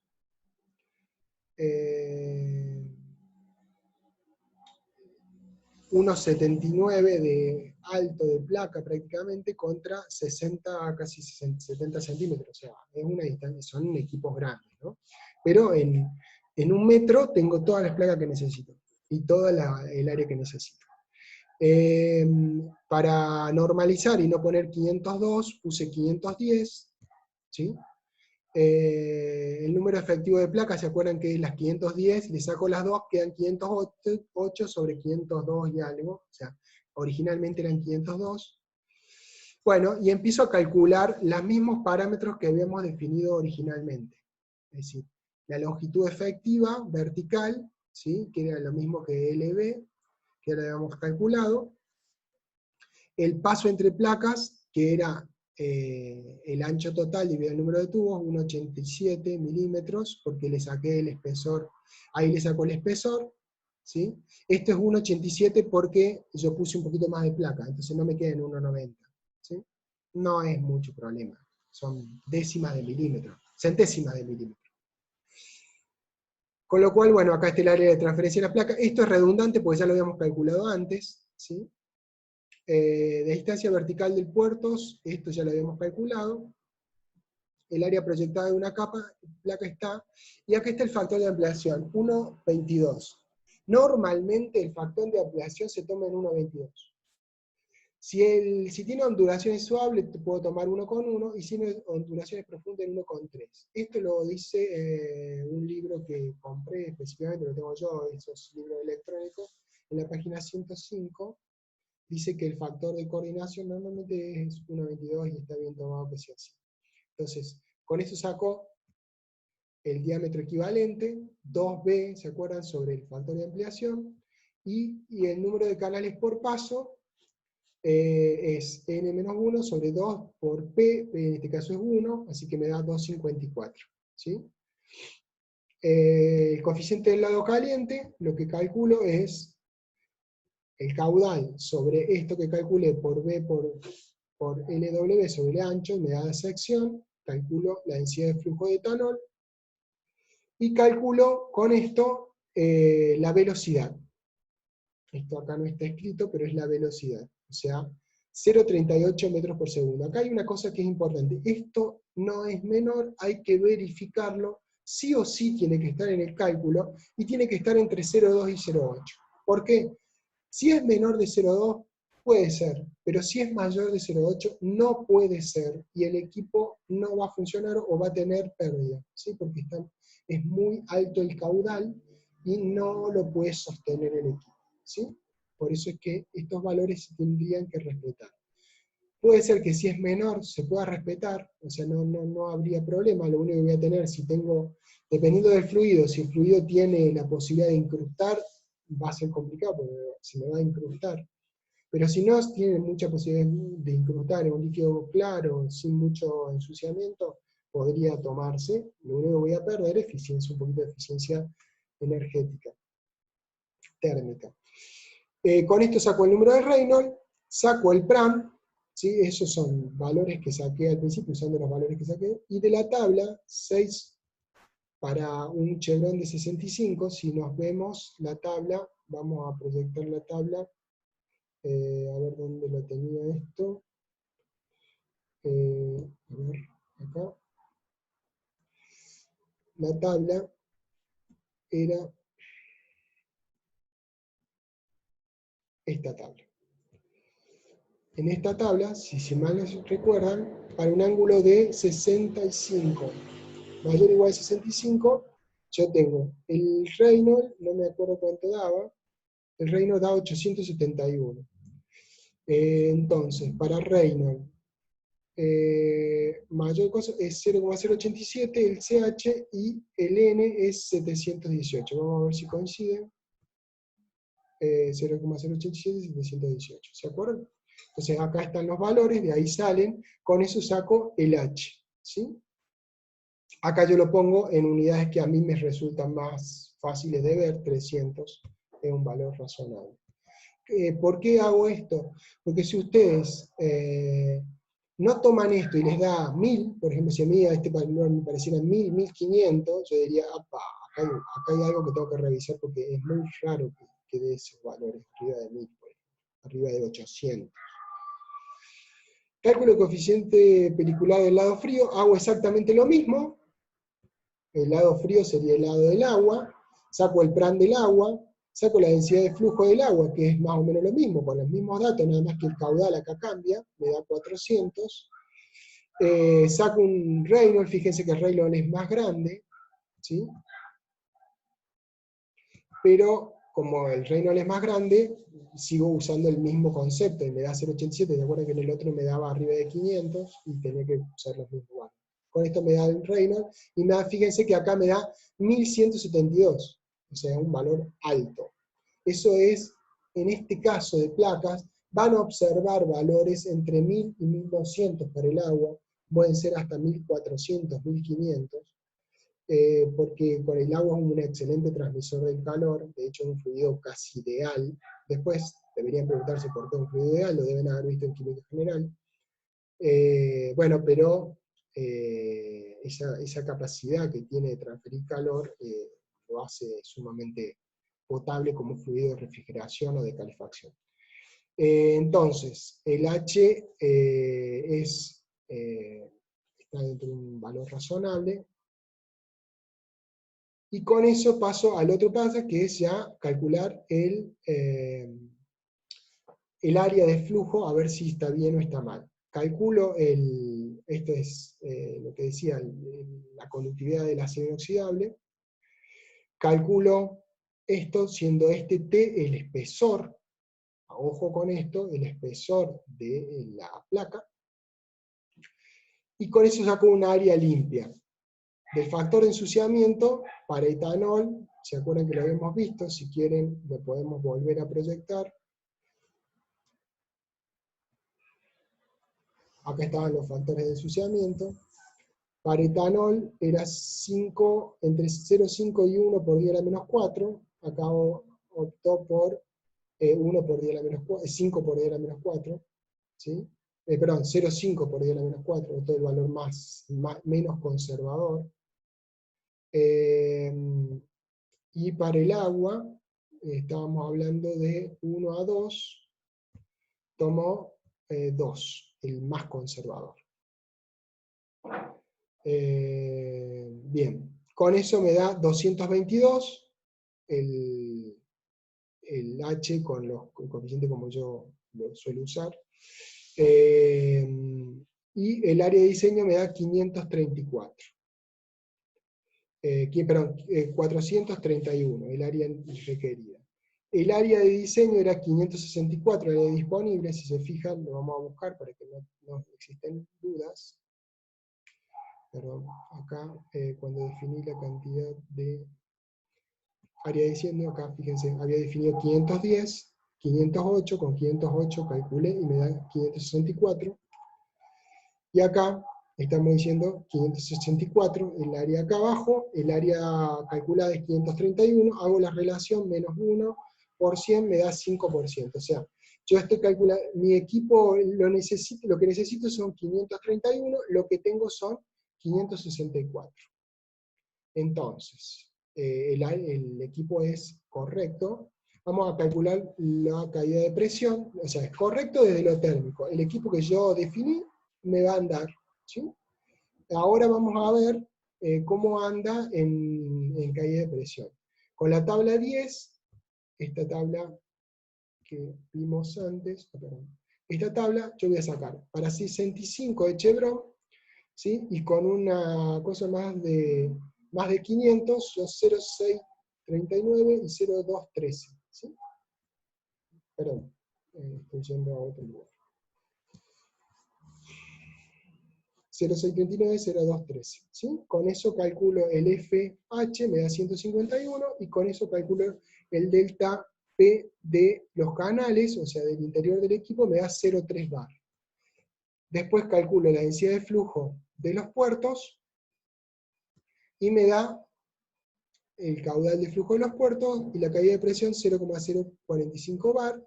unos 79 de alto de placa prácticamente contra 60, casi 70 centímetros, o sea, es una distancia, son equipos grandes, ¿no? Pero en 1 metro tengo todas las placas que necesito, y toda el área que necesito. Para normalizar y no poner 502, puse 510, ¿sí? El número efectivo de placas, ¿se acuerdan que las 510, le saco las 2, quedan 508 sobre 502 y algo, o sea, originalmente eran 502. Bueno, y empiezo a calcular los mismos parámetros que habíamos definido originalmente. Es decir, la longitud efectiva vertical, ¿sí? Que era lo mismo que LB, que ya lo habíamos calculado. El paso entre placas, que era el ancho total dividido el número de tubos, 1,87 milímetros, porque le saqué el espesor, ahí le sacó el espesor, ¿sí? Esto es 1,87 porque yo puse un poquito más de placa, entonces no me queda en 1,90, ¿sí? No es mucho problema, son décimas de milímetro, centésimas de milímetro. Con lo cual, bueno, acá está el área de transferencia de la placa. Esto es redundante porque ya lo habíamos calculado antes, ¿sí? De distancia vertical del puerto, esto ya lo habíamos calculado. El área proyectada de una placa está, y acá está el factor de ampliación, 1,22. Normalmente el factor de ampliación se toma en 1,22. Si tiene ondulaciones suaves, te puedo tomar 1,1, y si tiene ondulaciones profundas, en 1,3. Esto lo dice un libro que compré específicamente, lo tengo yo, esos libros electrónicos, en la página 105, dice que el factor de coordinación normalmente es 1,22 y está bien tomado que sea así. Entonces, con esto saco el diámetro equivalente, 2B, ¿se acuerdan? Sobre el factor de ampliación, y el número de canales por paso es n-1 sobre 2 por P, P en este caso es 1, así que me da 2,54. ¿Sí? El coeficiente del lado caliente, lo que calculo es el caudal sobre esto que calculé por B por LW sobre el ancho, me da la sección, calculo la densidad de flujo de etanol, y calculo con esto la velocidad. Esto acá no está escrito, pero es la velocidad. O sea, 0,38 metros por segundo. Acá hay una cosa que es importante. Esto no es menor, hay que verificarlo. Sí o sí tiene que estar en el cálculo, y tiene que estar entre 0,2 y 0,8. ¿Por qué? Si es menor de 0,2, puede ser, pero si es mayor de 0,8, no puede ser, y el equipo no va a funcionar o va a tener pérdida, ¿sí? Porque es muy alto el caudal y no lo puede sostener el equipo, ¿sí? Por eso es que estos valores se tendrían que respetar. Puede ser que si es menor se pueda respetar, o sea, no habría problema, lo único que voy a tener, si tengo, dependiendo del fluido, si el fluido tiene la posibilidad de incrustar, va a ser complicado porque se me va a incrustar. Pero si no tiene mucha posibilidad de incrustar en un líquido claro, sin mucho ensuciamiento, podría tomarse. Lo único que voy a perder es eficiencia, un poquito de eficiencia energética, térmica. Con esto saco el número de Reynolds, saco el PRAM, ¿sí? Esos son valores que saqué al principio, usando los valores que saqué, y de la tabla, 6 para un Chevron de 65, si nos vemos la tabla, vamos a proyectar la tabla, a ver dónde lo tenía esto, a ver, acá, la tabla era esta tabla. En esta tabla, si mal no recuerdan, para un ángulo de 65, mayor o igual a 65, yo tengo el Reynolds, no me acuerdo cuánto daba, el Reynolds da 871. Entonces, para Reynolds, mayor cosa es 0,087 el CH y el N es 718. Vamos a ver si coinciden. 0,087 y 718. ¿Se acuerdan? Entonces acá están los valores, de ahí salen, con eso saco el H. ¿Sí? Acá yo lo pongo en unidades que a mí me resultan más fáciles de ver, 300 es un valor razonable. ¿Por qué hago esto? Porque si ustedes no toman esto y les da 1000, por ejemplo, si a mí a este valor me parecieran 1000, 1500, yo diría, "Apa, acá hay algo que tengo que revisar porque es muy raro que dé esos valores arriba de 1000, por ejemplo, arriba de 800. Cálculo de coeficiente pelicular del lado frío, hago exactamente lo mismo. El lado frío sería el lado del agua, saco el prand del agua, saco la densidad de flujo del agua, que es más o menos lo mismo, con los mismos datos, nada más que el caudal acá cambia, me da 400. Saco un Reynolds, fíjense que el Reynolds es más grande, ¿sí? Pero como el Reynolds es más grande, sigo usando el mismo concepto, y me da 0,87, ¿de acuerdo que en el otro me daba arriba de 500, y tenía que usar los mismos valores? Con esto me da el Reynolds, y fíjense que acá me da 1172, o sea, un valor alto. Eso es, en este caso de placas, van a observar valores entre 1000 y 1200 para el agua, pueden ser hasta 1400, 1500, porque con el agua es un excelente transmisor del calor, de hecho es un fluido casi ideal. Después deberían preguntarse por qué es un fluido ideal, lo deben haber visto en química general. Bueno, pero esa capacidad que tiene de transferir calor lo hace sumamente potable como fluido de refrigeración o de calefacción. Entonces, el H está dentro de un valor razonable, y con eso paso al otro paso, que es ya calcular el área de flujo, a ver si está bien o está mal. Calculo esto es lo que decía, la conductividad del acero inoxidable. Calculo esto siendo este T el espesor, ojo con esto, el espesor de la placa, y con eso saco un área limpia. Del factor de ensuciamiento para etanol, ¿se acuerdan que lo habíamos visto? Si quieren lo podemos volver a proyectar. Acá estaban los factores de ensuciamiento. Para etanol era entre 0,5 y 1 por 10 a la menos 4. Acá optó por 1 por 10 a la menos 4, 5 por 10 a la menos 4. ¿Sí? Perdón, 0,5 por 10 a la menos 4, todo el valor menos conservador. Y para el agua, estábamos hablando de 1 a 2, tomó 2, el más conservador. Bien, con eso me da 222, el H con los coeficientes como yo lo suelo usar. Y el área de diseño me da 534. Perdón, 431, el área requerida. El área de diseño era 564, área disponible, si se fijan, lo vamos a buscar para que no existen dudas. Perdón, acá cuando definí la cantidad de área de diseño, acá fíjense, había definido 510, 508, con 508 calculé y me da 564. Y acá estamos diciendo 564, el área acá abajo, el área calculada es 531, hago la relación menos 1 por 100 me da 5%. O sea, yo estoy calculando, mi equipo lo que necesito son 531, lo que tengo son 564. Entonces, el equipo es correcto. Vamos a calcular la caída de presión, o sea, es correcto desde lo térmico. El equipo que yo definí me va a andar, ¿sí? Ahora vamos a ver cómo anda en caída de presión. Con la tabla 10, esta tabla que vimos antes, esta tabla yo voy a sacar para 65 de Chevron, ¿sí? Y con una cosa más de 500, son 0,639 y 0,213, ¿sí? Perdón, estoy yendo a otro lugar. 0,639, 0,213, ¿sí? Con eso calculo el FH, me da 151, y con eso calculo el delta P de los canales, o sea, del interior del equipo, me da 0,3 bar. Después calculo la densidad de flujo de los puertos, y me da el caudal de flujo de los puertos, y la caída de presión 0,045 bar,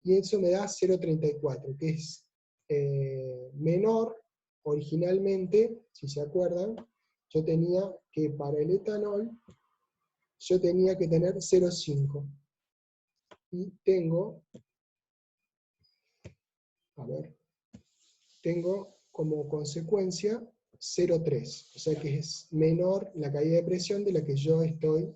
y eso me da 0,34, que es menor. Originalmente, si se acuerdan, yo tenía que para el etanol, yo tenía que tener 0,5. Y tengo, a ver, tengo como consecuencia 0,3. O sea que es menor la caída de presión de la que yo estoy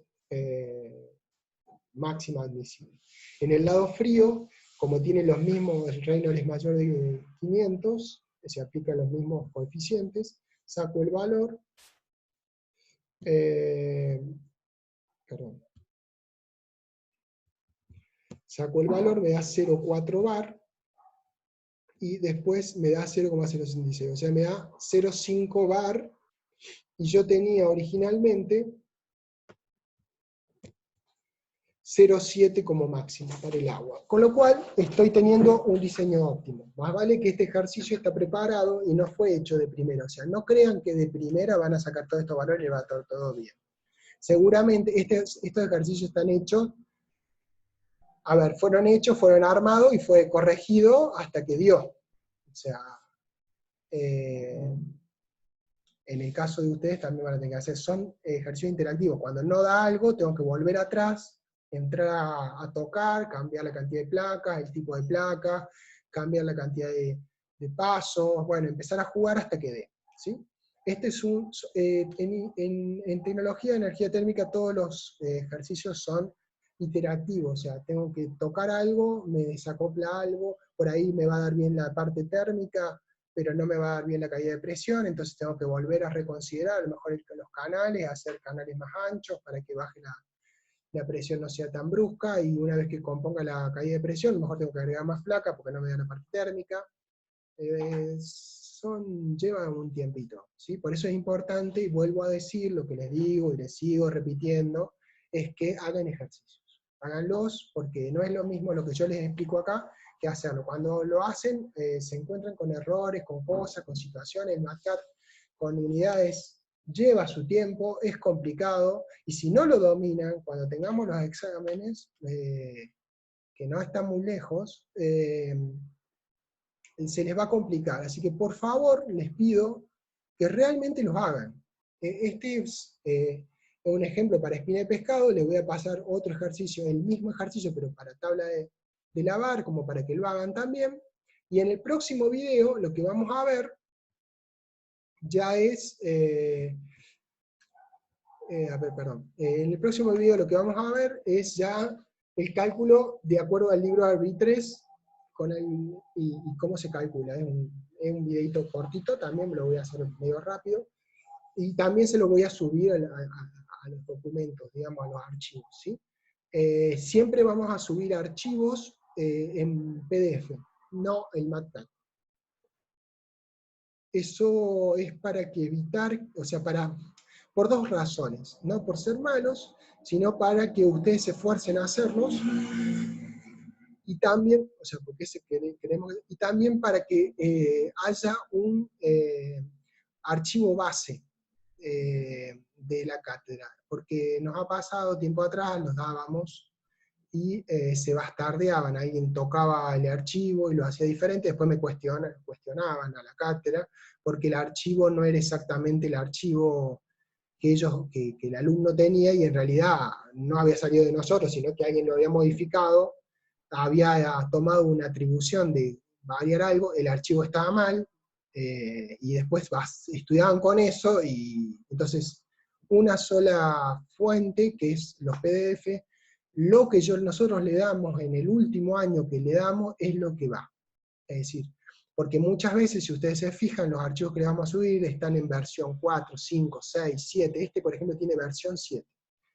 máxima admisible. En el lado frío, como tiene los mismos, el Reynolds es mayor de 500, se aplican los mismos coeficientes, saco el valor, saco el valor, me da 0,4 bar, y después me da 0,066, o sea, me da 0,5 bar, y yo tenía originalmente 0,7 como máximo para el agua. Con lo cual, estoy teniendo un diseño óptimo. Más vale que este ejercicio está preparado y no fue hecho de primera. O sea, no crean que de primera van a sacar todos estos valores y va a estar todo bien. Seguramente estos ejercicios están hechos, a ver, fueron armados y fue corregido hasta que dio. O sea, en el caso de ustedes también van a tener que hacer, son ejercicios interactivos. Cuando no da algo, tengo que volver atrás, entrar a tocar, cambiar la cantidad de placas, el tipo de placa, cambiar la cantidad de pasos, bueno, empezar a jugar hasta que dé, ¿sí? Este es en tecnología de energía térmica todos los ejercicios son interactivos, o sea, tengo que tocar algo, me desacopla algo, por ahí me va a dar bien la parte térmica, pero no me va a dar bien la caída de presión, entonces tengo que volver a reconsiderar a lo mejor los canales, hacer canales más anchos para que baje la presión no sea tan brusca, y una vez que componga la caída de presión, a lo mejor tengo que agregar más placa porque no me da la parte térmica. Lleva un tiempito, ¿sí? Por eso es importante, y vuelvo a decir lo que les digo y les sigo repitiendo, es que hagan ejercicios. Háganlos, porque no es lo mismo lo que yo les explico acá que hacerlo. Cuando lo hacen, se encuentran con errores, con cosas, con situaciones, MATCAT, con unidades, lleva su tiempo, es complicado, y si no lo dominan, cuando tengamos los exámenes, que no están muy lejos, se les va a complicar. Así que por favor les pido que realmente los hagan. Este es un ejemplo para espina de pescado, les voy a pasar otro ejercicio, el mismo ejercicio, pero para tabla de lavar, como para que lo hagan también. Y en el próximo video lo que vamos a ver ya es... en el próximo video lo que vamos a ver es ya el cálculo de acuerdo al libro ARBI3 y cómo se calcula. Es un videito cortito, también me lo voy a hacer medio rápido, y también se lo voy a subir a los documentos, digamos, a los archivos, ¿sí? Siempre vamos a subir archivos en PDF, no en MATLAB. Eso es para que evitar, o sea, por dos razones, no por ser malos, sino para que ustedes se esfuercen a hacerlos, y también, o sea, porque queremos, y también para que haya un archivo base de la cátedra, porque nos ha pasado tiempo atrás, los dábamos, y se bastardeaban, alguien tocaba el archivo y lo hacía diferente, después me cuestionaban a la cátedra, porque el archivo no era exactamente el archivo que el alumno tenía, y en realidad no había salido de nosotros, sino que alguien lo había modificado, había tomado una atribución de variar algo, el archivo estaba mal, y después estudiaban con eso, y entonces una sola fuente, que es los PDF, lo que nosotros le damos en el último año que le damos, es lo que va. Es decir, porque muchas veces, si ustedes se fijan, los archivos que le vamos a subir están en versión 4, 5, 6, 7, este por ejemplo tiene versión 7.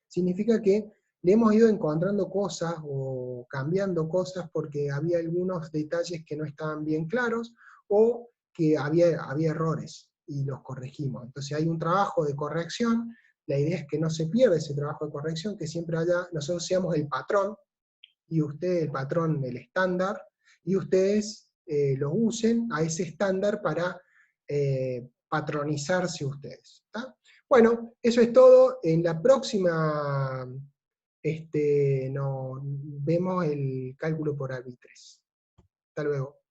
Significa que le hemos ido encontrando cosas o cambiando cosas porque había algunos detalles que no estaban bien claros, o que había errores, y los corregimos. Entonces hay un trabajo de corrección, la idea es que no se pierda ese trabajo de corrección, que siempre nosotros seamos el patrón, y usted el patrón, el estándar, y ustedes lo usen a ese estándar para patronizarse ustedes. ¿Tá? Bueno, eso es todo. En la próxima vemos el cálculo por ARBI3. Hasta luego.